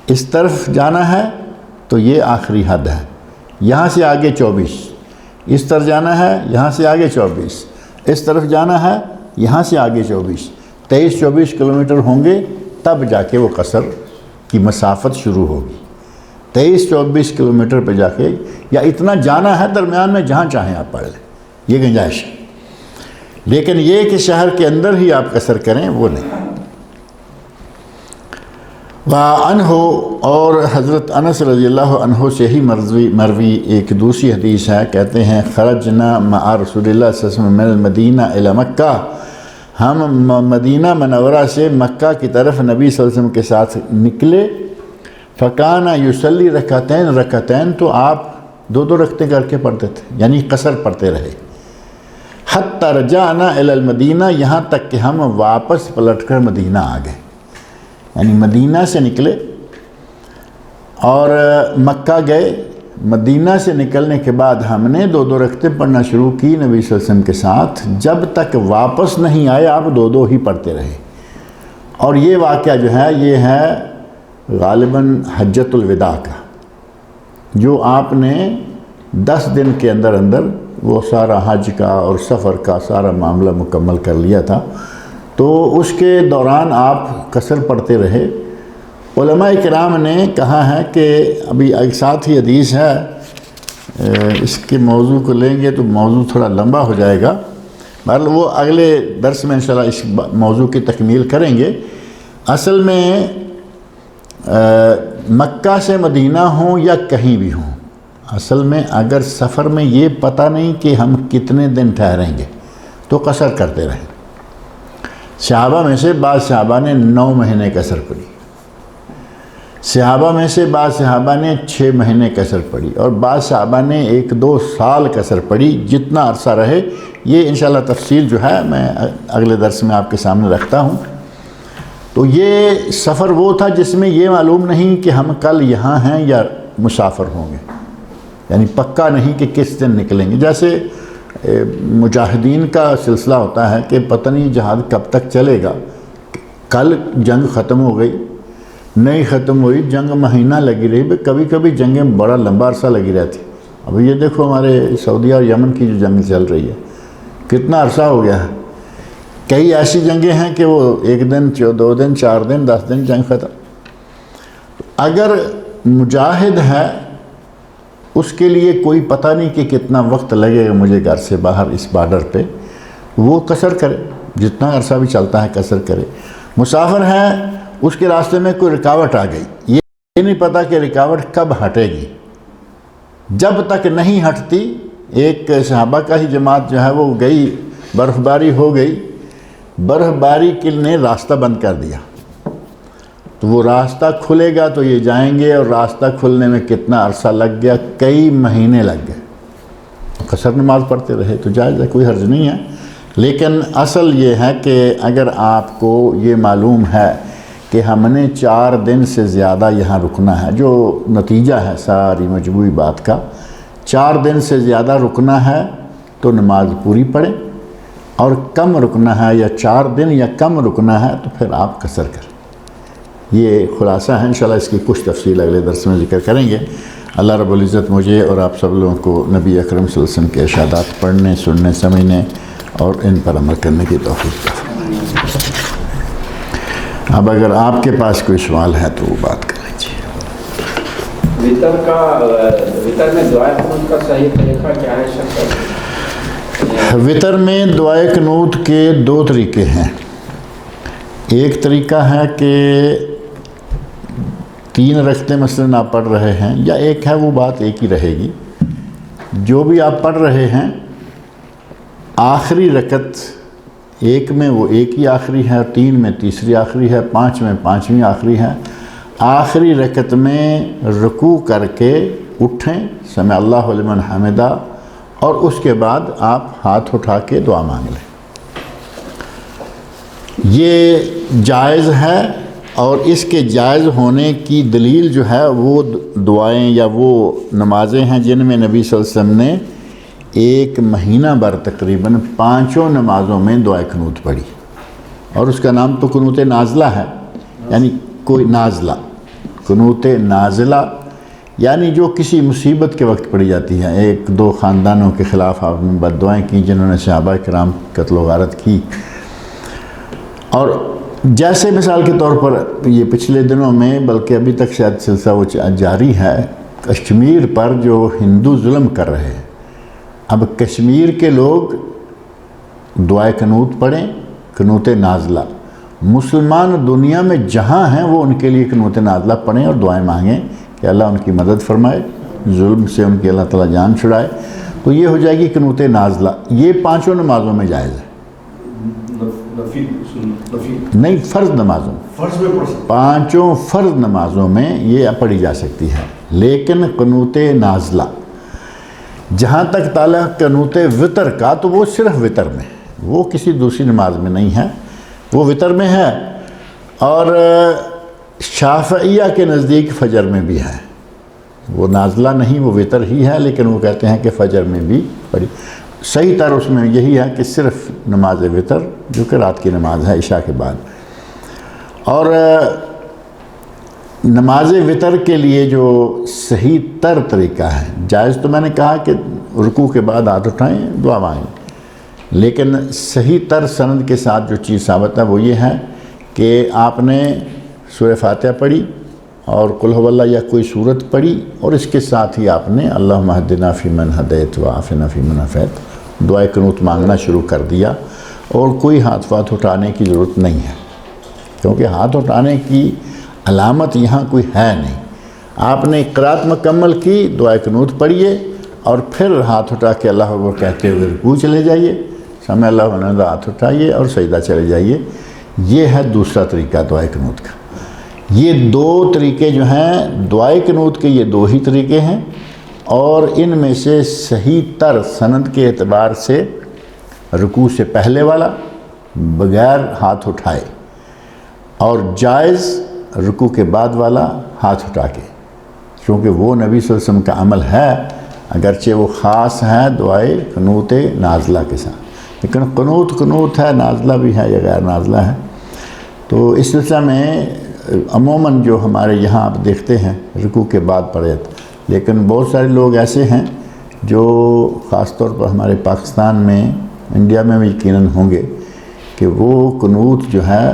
اس طرف جانا ہے تو یہ آخری حد ہے، یہاں سے آگے 24، اس طرف جانا ہے یہاں سے آگے 24، اس طرف جانا ہے یہاں سے آگے 24، 23-24 کلومیٹر ہوں گے تب جا کے وہ قصر کی مسافت شروع ہوگی۔ 23-24 کلومیٹر پہ جا کے، یا اتنا جانا ہے، درمیان میں جہاں چاہیں آپ پڑھ لیں، یہ گنجائش ہے، لیکن یہ کہ شہر کے اندر ہی آپ قصر کریں وہ نہیں۔ وعنہ، اور حضرت انس رضی اللہ عنہ سے ہی مروی ایک دوسری حدیث ہے، کہتے ہیں خرجنا مع رسول اللہ صلی اللہ علیہ وسلم من المدینہ الی مکہ، ہم مدینہ منورہ سے مکہ کی طرف نبی صلی اللہ علیہ وسلم کے ساتھ نکلے، فکان یصلی رکعتین، تو آپ 2 رکعتیں کر کے پڑھتے تھے، یعنی قصر پڑھتے رہے، حتی رجعنا الی المدینہ، یہاں تک کہ ہم واپس پلٹ کر مدینہ آ گئے، یعنی مدینہ سے نکلے اور مکہ گئے، مدینہ سے نکلنے کے بعد ہم نے 2 رکعتیں پڑھنا شروع کی نبی صلی اللہ علیہ وسلم کے ساتھ، جب تک واپس نہیں آئے آپ 2 ہی پڑھتے رہے۔ اور یہ واقعہ جو ہے یہ ہے غالباً حجۃ الوداع کا، جو آپ نے 10 دن کے اندر اندر وہ سارا حج کا اور سفر کا سارا معاملہ مکمل کر لیا تھا، تو اس کے دوران آپ قصر پڑھتے رہے۔ علماء کرام نے کہا ہے کہ ابھی ایک ساتھ ہی حدیث ہے، اس کے موضوع کو لیں گے تو موضوع تھوڑا لمبا ہو جائے گا، بہرحال وہ اگلے درس میں انشاءاللہ اس موضوع کی تکمیل کریں گے۔ اصل میں مکہ سے مدینہ ہوں یا کہیں بھی ہوں، اصل میں اگر سفر میں یہ پتہ نہیں کہ ہم کتنے دن ٹھہریں گے، تو قصر کرتے رہے۔ صحابہ میں سے بعض صحابہ نے 9 مہینے قصر پڑھی، صحابہ میں سے بعض صحابہ نے 6 مہینے قصر پڑھی، اور بعض صحابہ نے 1-2 سال قصر پڑھی۔ جتنا عرصہ رہے، یہ انشاءاللہ تفصیل جو ہے میں اگلے درس میں آپ کے سامنے رکھتا ہوں۔ تو یہ سفر وہ تھا جس میں یہ معلوم نہیں کہ ہم کل یہاں ہیں یا مسافر ہوں گے، یعنی پکا نہیں کہ کس دن نکلیں گے۔ جیسے مجاہدین کا سلسلہ ہوتا ہے کہ پتہ نہیں جہاد کب تک چلے گا، کل جنگ ختم ہو گئی، نہیں ختم ہوئی، جنگ مہینہ لگی رہی، کبھی کبھی جنگیں بڑا لمبا عرصہ لگی رہتی۔ اب یہ دیکھو ہمارے سعودیہ اور یمن کی جو جنگ چل رہی ہے، کتنا عرصہ ہو گیا ہے۔ کئی ایسی جنگیں ہیں کہ وہ 1 دن 2 دن 4 دن 10 دن جنگ ختم۔ اگر مجاہد ہے اس کے لیے کوئی پتہ نہیں کہ کتنا وقت لگے گا مجھے گھر سے باہر اس بارڈر پہ، وہ قصر کرے، جتنا عرصہ بھی چلتا ہے قصر کرے۔ مسافر ہے، اس کے راستے میں کوئی رکاوٹ آ گئی، یہ نہیں پتہ کہ رکاوٹ کب ہٹے گی۔ جب تک نہیں ہٹتی، ایک صحابہ کا ہی جماعت جو ہے وہ گئی، برف باری ہو گئی، برف باری نے راستہ بند کر دیا، تو وہ راستہ کھلے گا تو یہ جائیں گے، اور راستہ کھلنے میں کتنا عرصہ لگ گیا، کئی مہینے لگ گئے۔ قصر نماز پڑھتے رہے تو جائز ہے، کوئی حرج نہیں ہے۔ لیکن اصل یہ ہے کہ اگر آپ کو یہ معلوم ہے کہ ہم نے 4 دن سے زیادہ یہاں رکنا ہے، جو نتیجہ ہے ساری مجموعی بات کا، 4 دن سے زیادہ رکنا ہے تو نماز پوری پڑھیں، اور کم رکنا ہے یا 4 دن یا کم رکنا ہے تو پھر آپ قصر کریں۔ یہ خلاصہ ہے، انشاءاللہ اس کی کچھ تفصیل اگلے درس میں ذکر کریں گے۔ اللہ رب العزت مجھے اور آپ سب لوگوں کو نبی اکرم صلی اللہ علیہ وسلم کے ارشادات پڑھنے، سننے، سمجھنے اور ان پر عمل کرنے کی توفیق عطا فرمائے۔ اب اگر آپ کے پاس کوئی سوال ہے تو وہ بات کر لیجیے۔ وطر میں دعائے قنوت کا صحیح طریقہ کیا ہے شخص؟ وطر میں دعائے قنوت کے 2 طریقے ہیں۔ ایک طریقہ ہے کہ 3 رکعتیں مثلاً آپ پڑھ رہے ہیں، یا ایک ہے، وہ بات ایک ہی رہے گی۔ جو بھی آپ پڑھ رہے ہیں، آخری رکعت 1 میں وہ ایک ہی آخری ہے، 3 میں تیسری آخری ہے، 5 میں 5ویں آخری ہے۔ آخری رکعت میں رکوع کر کے اٹھیں، سمع اللہ لمن حمدہ، اور اس کے بعد آپ ہاتھ اٹھا کے دعا مانگ لیں۔ یہ جائز ہے، اور اس کے جائز ہونے کی دلیل جو ہے وہ دعائیں یا وہ نمازیں ہیں جن میں نبی صلی اللہ علیہ وسلم نے 1 مہینہ بھر تقریباً 5 نمازوں میں دعائے قنوت پڑھی، اور اس کا نام تو قنوت نازلہ ہے، یعنی کوئی نازلہ، قنوت نازلہ یعنی جو کسی مصیبت کے وقت پڑھی جاتی ہے۔ 1-2 خاندانوں کے خلاف آپ نے بد دعائیں کی جنہوں نے صحابہ کرام قتل و غارت کی، اور جیسے مثال کے طور پر یہ پچھلے دنوں میں، بلکہ ابھی تک شاید سلسلہ وہ جاری ہے، کشمیر پر جو ہندو ظلم کر رہے ہیں، اب کشمیر کے لوگ دعائے قنوت پڑھیں، قنوت نازلہ۔ مسلمان دنیا میں جہاں ہیں وہ ان کے لیے قنوت نازلہ پڑھیں اور دعائیں مانگیں کہ اللہ ان کی مدد فرمائے، ظلم سے ان کی اللہ تعالیٰ جان چھڑائے، تو یہ ہو جائے گی قنوت نازلہ۔ یہ 5 نمازوں میں جائز ہے، نہیں فرض نمازوں، 5 فرض نمازوں میں یہ پڑھی جا سکتی ہے۔ لیکن قنوت نازلہ، جہاں تک تعلق قنوت وطر کا، تو وہ صرف وطر میں، وہ کسی دوسری نماز میں نہیں ہے، وہ وطر میں ہے، اور شافعیہ کے نزدیک فجر میں بھی ہے۔ وہ نازلہ نہیں، وہ وطر ہی ہے، لیکن وہ کہتے ہیں کہ فجر میں بھی پڑھی۔ صحیح طرح اس میں یہی ہے کہ صرف نماز وطر، جو کہ رات کی نماز ہے عشاء کے بعد، اور نماز وطر کے لیے جو صحیح تر طریقہ ہے، جائز تو میں نے کہا کہ رکوع کے بعد ہاتھ اٹھائیں، دعا مانگیں، لیکن صحیح تر سند کے ساتھ جو چیز ثابت ہے وہ یہ ہے کہ آپ نے سورہ فاتحہ پڑھی اور قل هو اللہ یا کوئی سورت پڑھی، اور اس کے ساتھ ہی آپ نے اللہم اہدنا فیمن ہدیت وعافنا فیمن عافیت دعائے قنوت مانگنا شروع کر دیا، اور کوئی ہاتھ اٹھانے کی ضرورت نہیں ہے، کیونکہ ہاتھ اٹھانے کی علامت یہاں کوئی ہے نہیں۔ آپ نے قرات مکمل کی، دعائے قنوت پڑھیے، اور پھر ہاتھ اٹھا کے اللہ اکبر کہتے ہوئے رکوع چلے جائیے، سمع اللہ لمن حمدہ ہاتھ اٹھائیے اور سجدہ چلے جائیے. یہ ہے دوسرا طریقہ دعائے قنوت کا. یہ دو طریقے جو ہیں دعائے قنوت کے، یہ دو ہی طریقے ہیں، اور ان میں سے صحیح تر سند کے اعتبار سے رکوع سے پہلے والا بغیر ہاتھ اٹھائے، اور جائز رکوع کے بعد والا ہاتھ اٹھا کے، کیونکہ وہ نبی صلی اللہ علیہ وسلم کا عمل ہے، اگرچہ وہ خاص ہے دعائے قنوت نازلہ کے ساتھ، لیکن قنوت ہے، نازلہ بھی ہے یا غیر نازلہ ہے. تو اس سلسلہ میں عموماً جو ہمارے یہاں آپ دیکھتے ہیں رکوع کے بعد پڑھے، لیکن بہت سارے لوگ ایسے ہیں جو خاص طور پر ہمارے پاکستان میں، انڈیا میں بھی یقیناً ہوں گے، کہ وہ قنوت جو ہے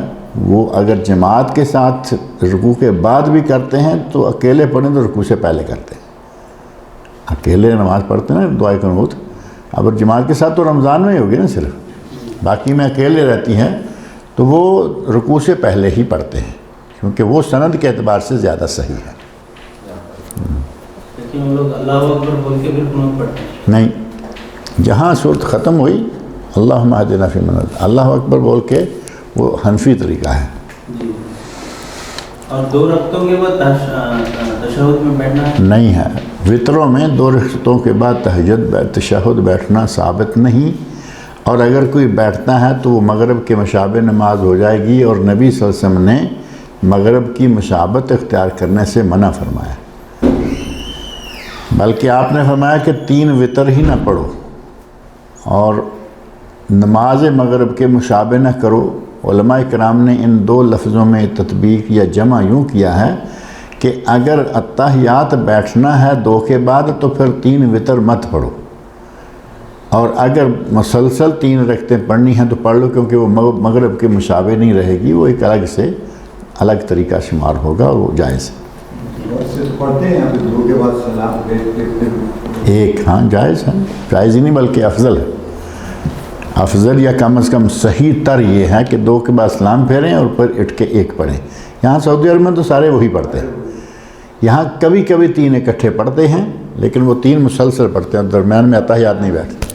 وہ اگر جماعت کے ساتھ رکوع کے بعد بھی کرتے ہیں تو اکیلے پڑھیں تو رکوع سے پہلے کرتے ہیں. اکیلے نماز پڑھتے ہیں نا دعائے قنوت، اب جماعت کے ساتھ تو رمضان میں ہی ہوگی نا صرف، باقی میں اکیلے رہتی ہیں تو وہ رکوع سے پہلے ہی پڑھتے ہیں، کیونکہ وہ سند کے اعتبار سے زیادہ صحیح ہے. لیکن وہ لوگ اللہ اکبر بول کے پھر قنوت پڑھتے ہیں؟ نہیں، جہاں صورت ختم ہوئی اللہم اہدنا فیمن ہدیت، اللہ اکبر بول کے، وہ حنفی طریقہ ہے. جی. اور 2 رکعتوں کے بعد تشہد میں بیٹھنا نہیں ہے. وطروں میں 2 رکعتوں کے بعد تشہد بیٹھنا ثابت نہیں، اور اگر کوئی بیٹھتا ہے تو وہ مغرب کے مشابہ نماز ہو جائے گی، اور نبی صلی اللہ علیہ وسلم نے مغرب کی مشابہت اختیار کرنے سے منع فرمایا. بلکہ آپ نے فرمایا کہ 3 وطر ہی نہ پڑھو اور نماز مغرب کے مشابہ نہ کرو. علماء کرام نے ان 2 لفظوں میں تطبیق یا جمع یوں کیا ہے کہ اگر اتحیات بیٹھنا ہے 2 کے بعد تو پھر 3 وطر مت پڑھو، اور اگر مسلسل 3 رکعتیں پڑھنی ہیں تو پڑھ لو، کیونکہ وہ مغرب کے مشابہ نہیں رہے گی، وہ ایک الگ طریقہ شمار ہوگا، وہ جائز ہے. پڑھتے ہیں 2 کے بعد سلام ایک، ہاں جائز ہے، جائز ہی نہیں بلکہ افضل ہے. افضل یا کم از کم صحیح تر یہ ہے کہ 2 کے بعد سلام پھیریں اور پھر اٹھ کے 1 پڑھیں. یہاں سعودی عرب میں تو سارے وہی پڑھتے ہیں. یہاں کبھی کبھی 3 اکٹھے پڑھتے ہیں، لیکن وہ 3 مسلسل پڑھتے ہیں، درمیان میں اتحیات نہیں بیٹھتے.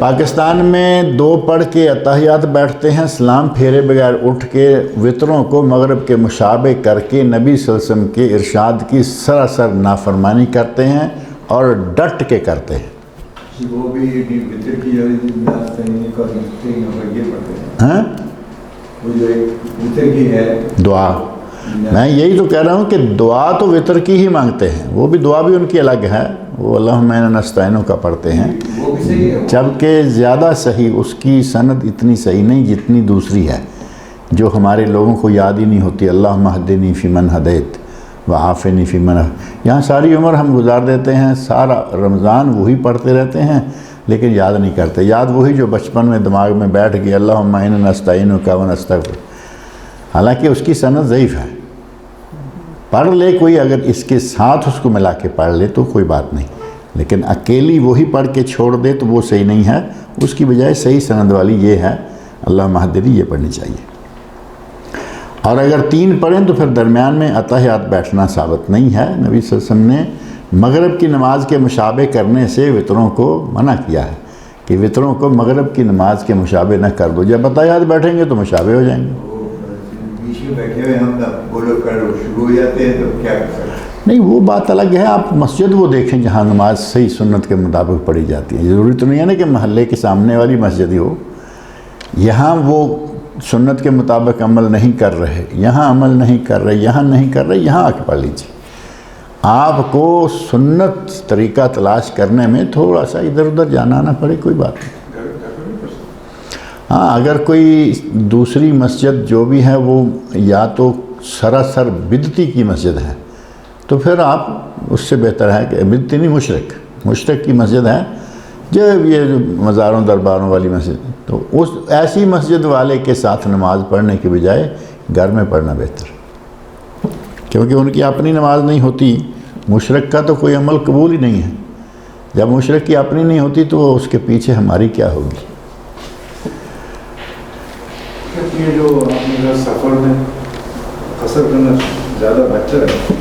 پاکستان میں 2 پڑھ کے اتحیات بیٹھتے ہیں، سلام پھیرے بغیر اٹھ کے وطروں کو مغرب کے مشابہ کر کے نبی صلی اللہ علیہ وسلم کے ارشاد کی سراسر نافرمانی کرتے ہیں اور ڈٹ کے کرتے ہیں. وہ بھی وطر کی یہ پڑھتے ہیں، ہاں وہ جو وطر کی ہے دعا. میں یہی تو کہہ رہا ہوں کہ دعا تو وطر کی ہی مانگتے ہیں، وہ بھی دعا بھی ان کی الگ ہے، وہ اللہم انا نستعینک کا پڑھتے ہیں، وہ بھی صحیح ہے. جبکہ زیادہ صحیح اس کی سند اتنی صحیح نہیں جتنی دوسری ہے جو ہمارے لوگوں کو یاد ہی نہیں ہوتی. اللہم اہدنی فیمن ہدیت وعافنی فیمن. یہاں ساری عمر ہم گزار دیتے ہیں، سارا رمضان وہی پڑھتے رہتے ہیں، لیکن یاد نہیں کرتے. یاد وہی جو بچپن میں دماغ میں بیٹھ گئی، اللہم انا نستعینک ونستغفرک، حالانکہ اس کی سند ضعیف ہے. پڑھ لے کوئی، اگر اس کے ساتھ اس کو ملا کے پڑھ لے تو کوئی بات نہیں، لیکن اکیلی وہی پڑھ کے چھوڑ دے تو وہ صحیح نہیں ہے. اس کی بجائے صحیح سند والی یہ ہے اللہم اہدنی، یہ پڑھنی چاہیے. اور اگر 3 پڑھیں تو پھر درمیان میں اتحیات بیٹھنا ثابت نہیں ہے. نبی صلی اللہ علیہ وسلم نے مغرب کی نماز کے مشابہ کرنے سے وطروں کو منع کیا ہے کہ وطروں کو مغرب کی نماز کے مشابہ نہ کر دو. جب اتحیات بیٹھیں گے تو مشابہ ہو جائیں گے. بیچ میں بیٹھے ہوئے ہم بولو کر شروع ہو جاتے ہیں تو کیا کر سکتے ہیں؟ نہیں، وہ بات الگ ہے. آپ مسجد وہ دیکھیں جہاں نماز صحیح سنت کے مطابق پڑھی جاتی ہے. ضروری تو نہیں ہے نا کہ محلے کے سامنے والی مسجد ہی ہو. یہاں وہ سنت کے مطابق عمل نہیں کر رہے، یہاں عمل نہیں کر رہے، یہاں نہیں کر رہے، یہاں آ کے پڑھ لیجیے. آپ کو سنت طریقہ تلاش کرنے میں تھوڑا سا ادھر ادھر جانا نہ پڑے، کوئی بات نہیں. ہاں، اگر کوئی دوسری مسجد جو بھی ہے وہ یا تو سراسر بدعتی کی مسجد ہے تو پھر آپ اس سے بہتر ہے کہ بدعتی نہیں، مشرک کی مسجد ہے، جب یہ مزاروں درباروں والی مسجد، تو اس ایسی مسجد والے کے ساتھ نماز پڑھنے کے بجائے گھر میں پڑھنا بہتر، کیونکہ ان کی اپنی نماز نہیں ہوتی. مشرک کا تو کوئی عمل قبول ہی نہیں ہے. جب مشرک کی اپنی نہیں ہوتی تو اس کے پیچھے ہماری کیا ہوگی. یہ جو آپ نے سفر میں قصر کرنا زیادہ بہتر ہے.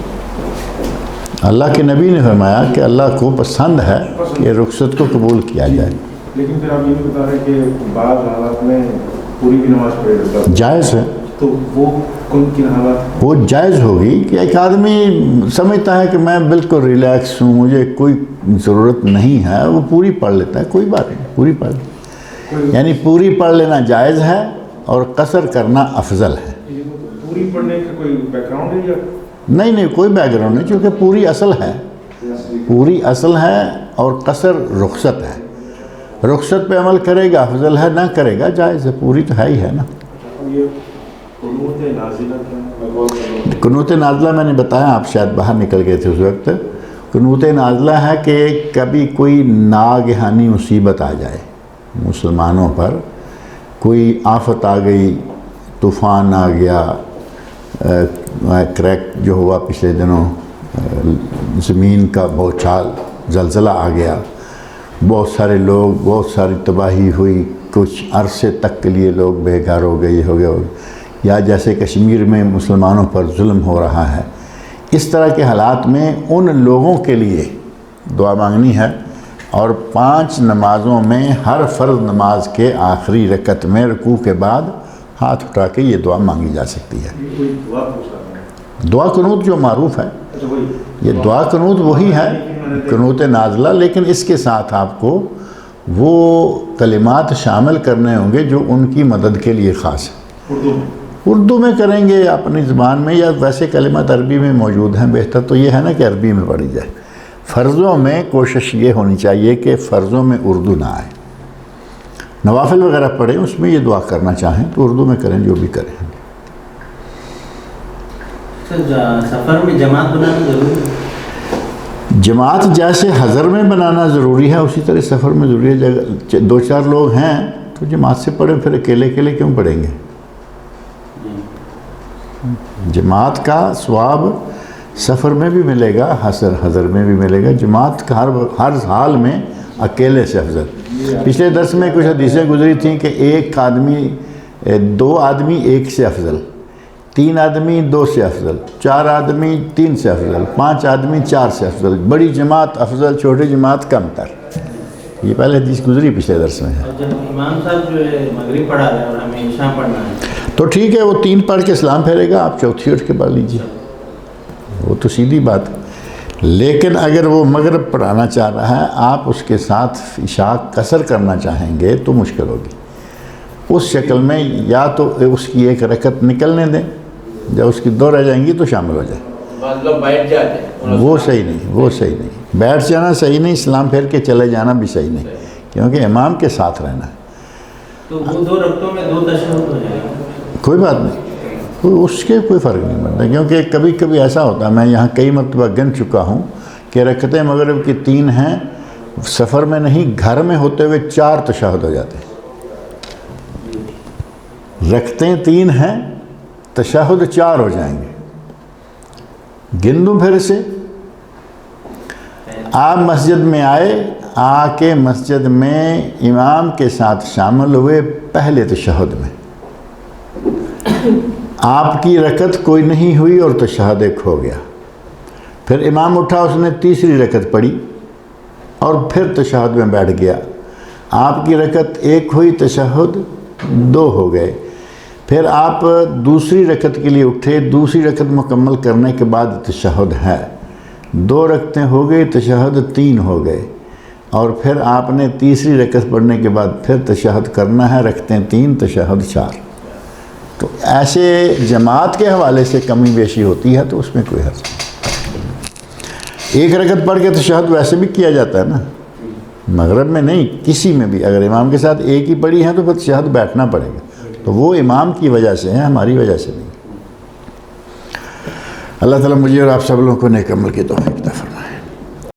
اللہ کے نبی نے فرمایا کہ اللہ کو پسند ہے کہ رخصت کو قبول کیا جائے. لیکن پھر آپ یہ بھی بتا رہے ہیں کہ بعض حالات میں پوری بھی نماز پڑھ لیتا ہے. جائز ہے. تو وہ کن حالات؟ وہ جائز ہوگی کہ ایک آدمی سمجھتا ہے کہ میں بالکل ریلیکس ہوں, مجھے کوئی ضرورت نہیں ہے, وہ پوری پڑھ لیتا ہے, کوئی بات نہیں, پوری پڑھ لے. یعنی پوری پڑھ لینا جائز ہے اور قصر کرنا افضل ہے. پوری پڑھنے کا کوئی بیک گراؤنڈ ہے یا نہیں, کوئی بیک گراؤنڈ نہیں, چونکہ پوری اصل ہے, پوری اصل ہے اور قصر رخصت ہے. رخصت پہ عمل کرے گا افضل ہے, نہ کرے گا جائز ہے, پوری تو ہے ہی ہے نا. قنوت نازلہ کیا؟ قنوت نازلہ میں نے بتایا, آپ شاید باہر نکل گئے تھے اس وقت. قنوت نازلہ ہے کہ کبھی کوئی ناگہانی مصیبت آ جائے مسلمانوں پر, کوئی آفت آ گئی, طوفان آ گیا, کریک جو ہوا پچھلے دنوں, زمین کا بوچھال, زلزلہ آ گیا, بہت سارے لوگ, بہت ساری تباہی ہوئی, کچھ عرصے تک کے لیے لوگ بے گھر ہو گئے, یا جیسے کشمیر میں مسلمانوں پر ظلم ہو رہا ہے. اس طرح کے حالات میں ان لوگوں کے لیے دعا مانگنی ہے, اور 5 نمازوں میں ہر فرض نماز کے آخری رکعت میں رکوع کے بعد ہاتھ اٹھا کے یہ دعا مانگی جا سکتی ہے. دعا قنوت جو معروف ہے, یہ دعا قنوت وہی ہے, قنوت نازلہ, لیکن اس کے ساتھ آپ کو وہ کلمات شامل کرنے ہوں گے جو ان کی مدد کے لیے خاص ہیں. اردو میں کریں گے اپنی زبان میں, یا ویسے کلمات عربی میں موجود ہیں, بہتر تو یہ ہے نا کہ عربی میں پڑھی جائے. فرضوں میں کوشش یہ ہونی چاہیے کہ فرضوں میں اردو نہ آئے. نوافل وغیرہ پڑھیں, اس میں یہ دعا کرنا چاہیں تو اردو میں کریں, جو بھی کریں. سفر میں جماعت بنانا ضروری ہے؟ جماعت جیسے حضر میں بنانا ضروری ہے, اسی طرح سفر میں ضروری ہے. 2-4 لوگ ہیں تو جماعت سے پڑھیں, پھر اکیلے کیوں پڑھیں گے؟ جماعت کا ثواب سفر میں بھی ملے گا, حضر میں بھی ملے گا. جماعت کا ہر حال میں اکیلے سے افضل. پچھلے درس میں کچھ حدیثیں گزری تھیں کہ 2 آدمی 1 سے افضل, 3 آدمی 2 سے افضل, 4 آدمی 3 سے افضل, 5 آدمی 4 سے افضل, بڑی جماعت افضل, چھوٹی جماعت کم تر. یہ پہلے حدیث گزری پچھلے درس میں ہے. جب امام صاحب جو ہے مغرب پڑھا رہے ہیں اور ہمیں عشاء پڑھنا ہے تو ٹھیک ہے, وہ 3 پڑھ کے سلام پھیرے گا, آپ چوتھی اٹھ کے پڑھ لیجیے, وہ تو سیدھی بات ہے. لیکن اگر وہ مغرب پڑھانا چاہ رہا ہے, آپ اس کے ساتھ عشاء قصر کرنا چاہیں گے تو مشکل ہوگی. اس شکل میں یا تو اس کی 1 رکعت نکلنے دیں, جب اس کی 2 رہ جائیں گی تو شامل ہو جائیں. بعض لوگ بیٹھ جاتے ہیں, وہ صحیح نہیں, بیٹھ جانا صحیح نہیں, سلام پھیر کے چلے جانا بھی صحیح نہیں, کیونکہ امام کے ساتھ رہنا ہے. تو وہ 2 رکعتوں میں 2 تشہد ہو جائے گا, کوئی بات نہیں, اس کے کوئی فرق نہیں پڑتا. کیونکہ کبھی کبھی ایسا ہوتا ہے, میں یہاں کئی مرتبہ گن چکا ہوں کہ رکعتیں مغرب کی 3 ہیں, سفر میں نہیں, گھر میں ہوتے ہوئے 4 تشہد ہو جاتے ہیں. رکعتیں 3 ہیں, تشہد 4 ہو جائیں گے. گن دوں پھر سے, آپ مسجد میں آئے, آ کے مسجد میں امام کے ساتھ شامل ہوئے پہلے تشہد میں, آپ کی رکعت کوئی نہیں ہوئی اور تشہد 1 ہو گیا. پھر امام اٹھا, اس نے تیسری رکعت پڑھی اور پھر تشہد میں بیٹھ گیا, آپ کی رکعت 1 ہوئی, تشہد 2 ہو گئے. پھر آپ دوسری رکعت کے لیے اٹھے, دوسری رکعت مکمل کرنے کے بعد تشہد ہے, 2 رکعتیں ہو گئی, تشہد 3 ہو گئے. اور پھر آپ نے تیسری رکعت پڑھنے کے بعد پھر تشہد کرنا ہے, رکعتیں 3, تشہد 4. تو ایسے جماعت کے حوالے سے کمی بیشی ہوتی ہے تو اس میں کوئی حرج نہیں. 1 رکعت پڑھ کے تشہد ویسے بھی کیا جاتا ہے نا, مغرب میں نہیں, کسی میں بھی. اگر امام کے ساتھ 1 ہی پڑھی ہے تو پھر تشہد بیٹھنا پڑے گا, تو وہ امام کی وجہ سے ہے, ہماری وجہ سے نہیں. اللہ تعالیٰ مجھے اور آپ سب لوگوں کو نیک عمل کی توفیق عطا فرمائے.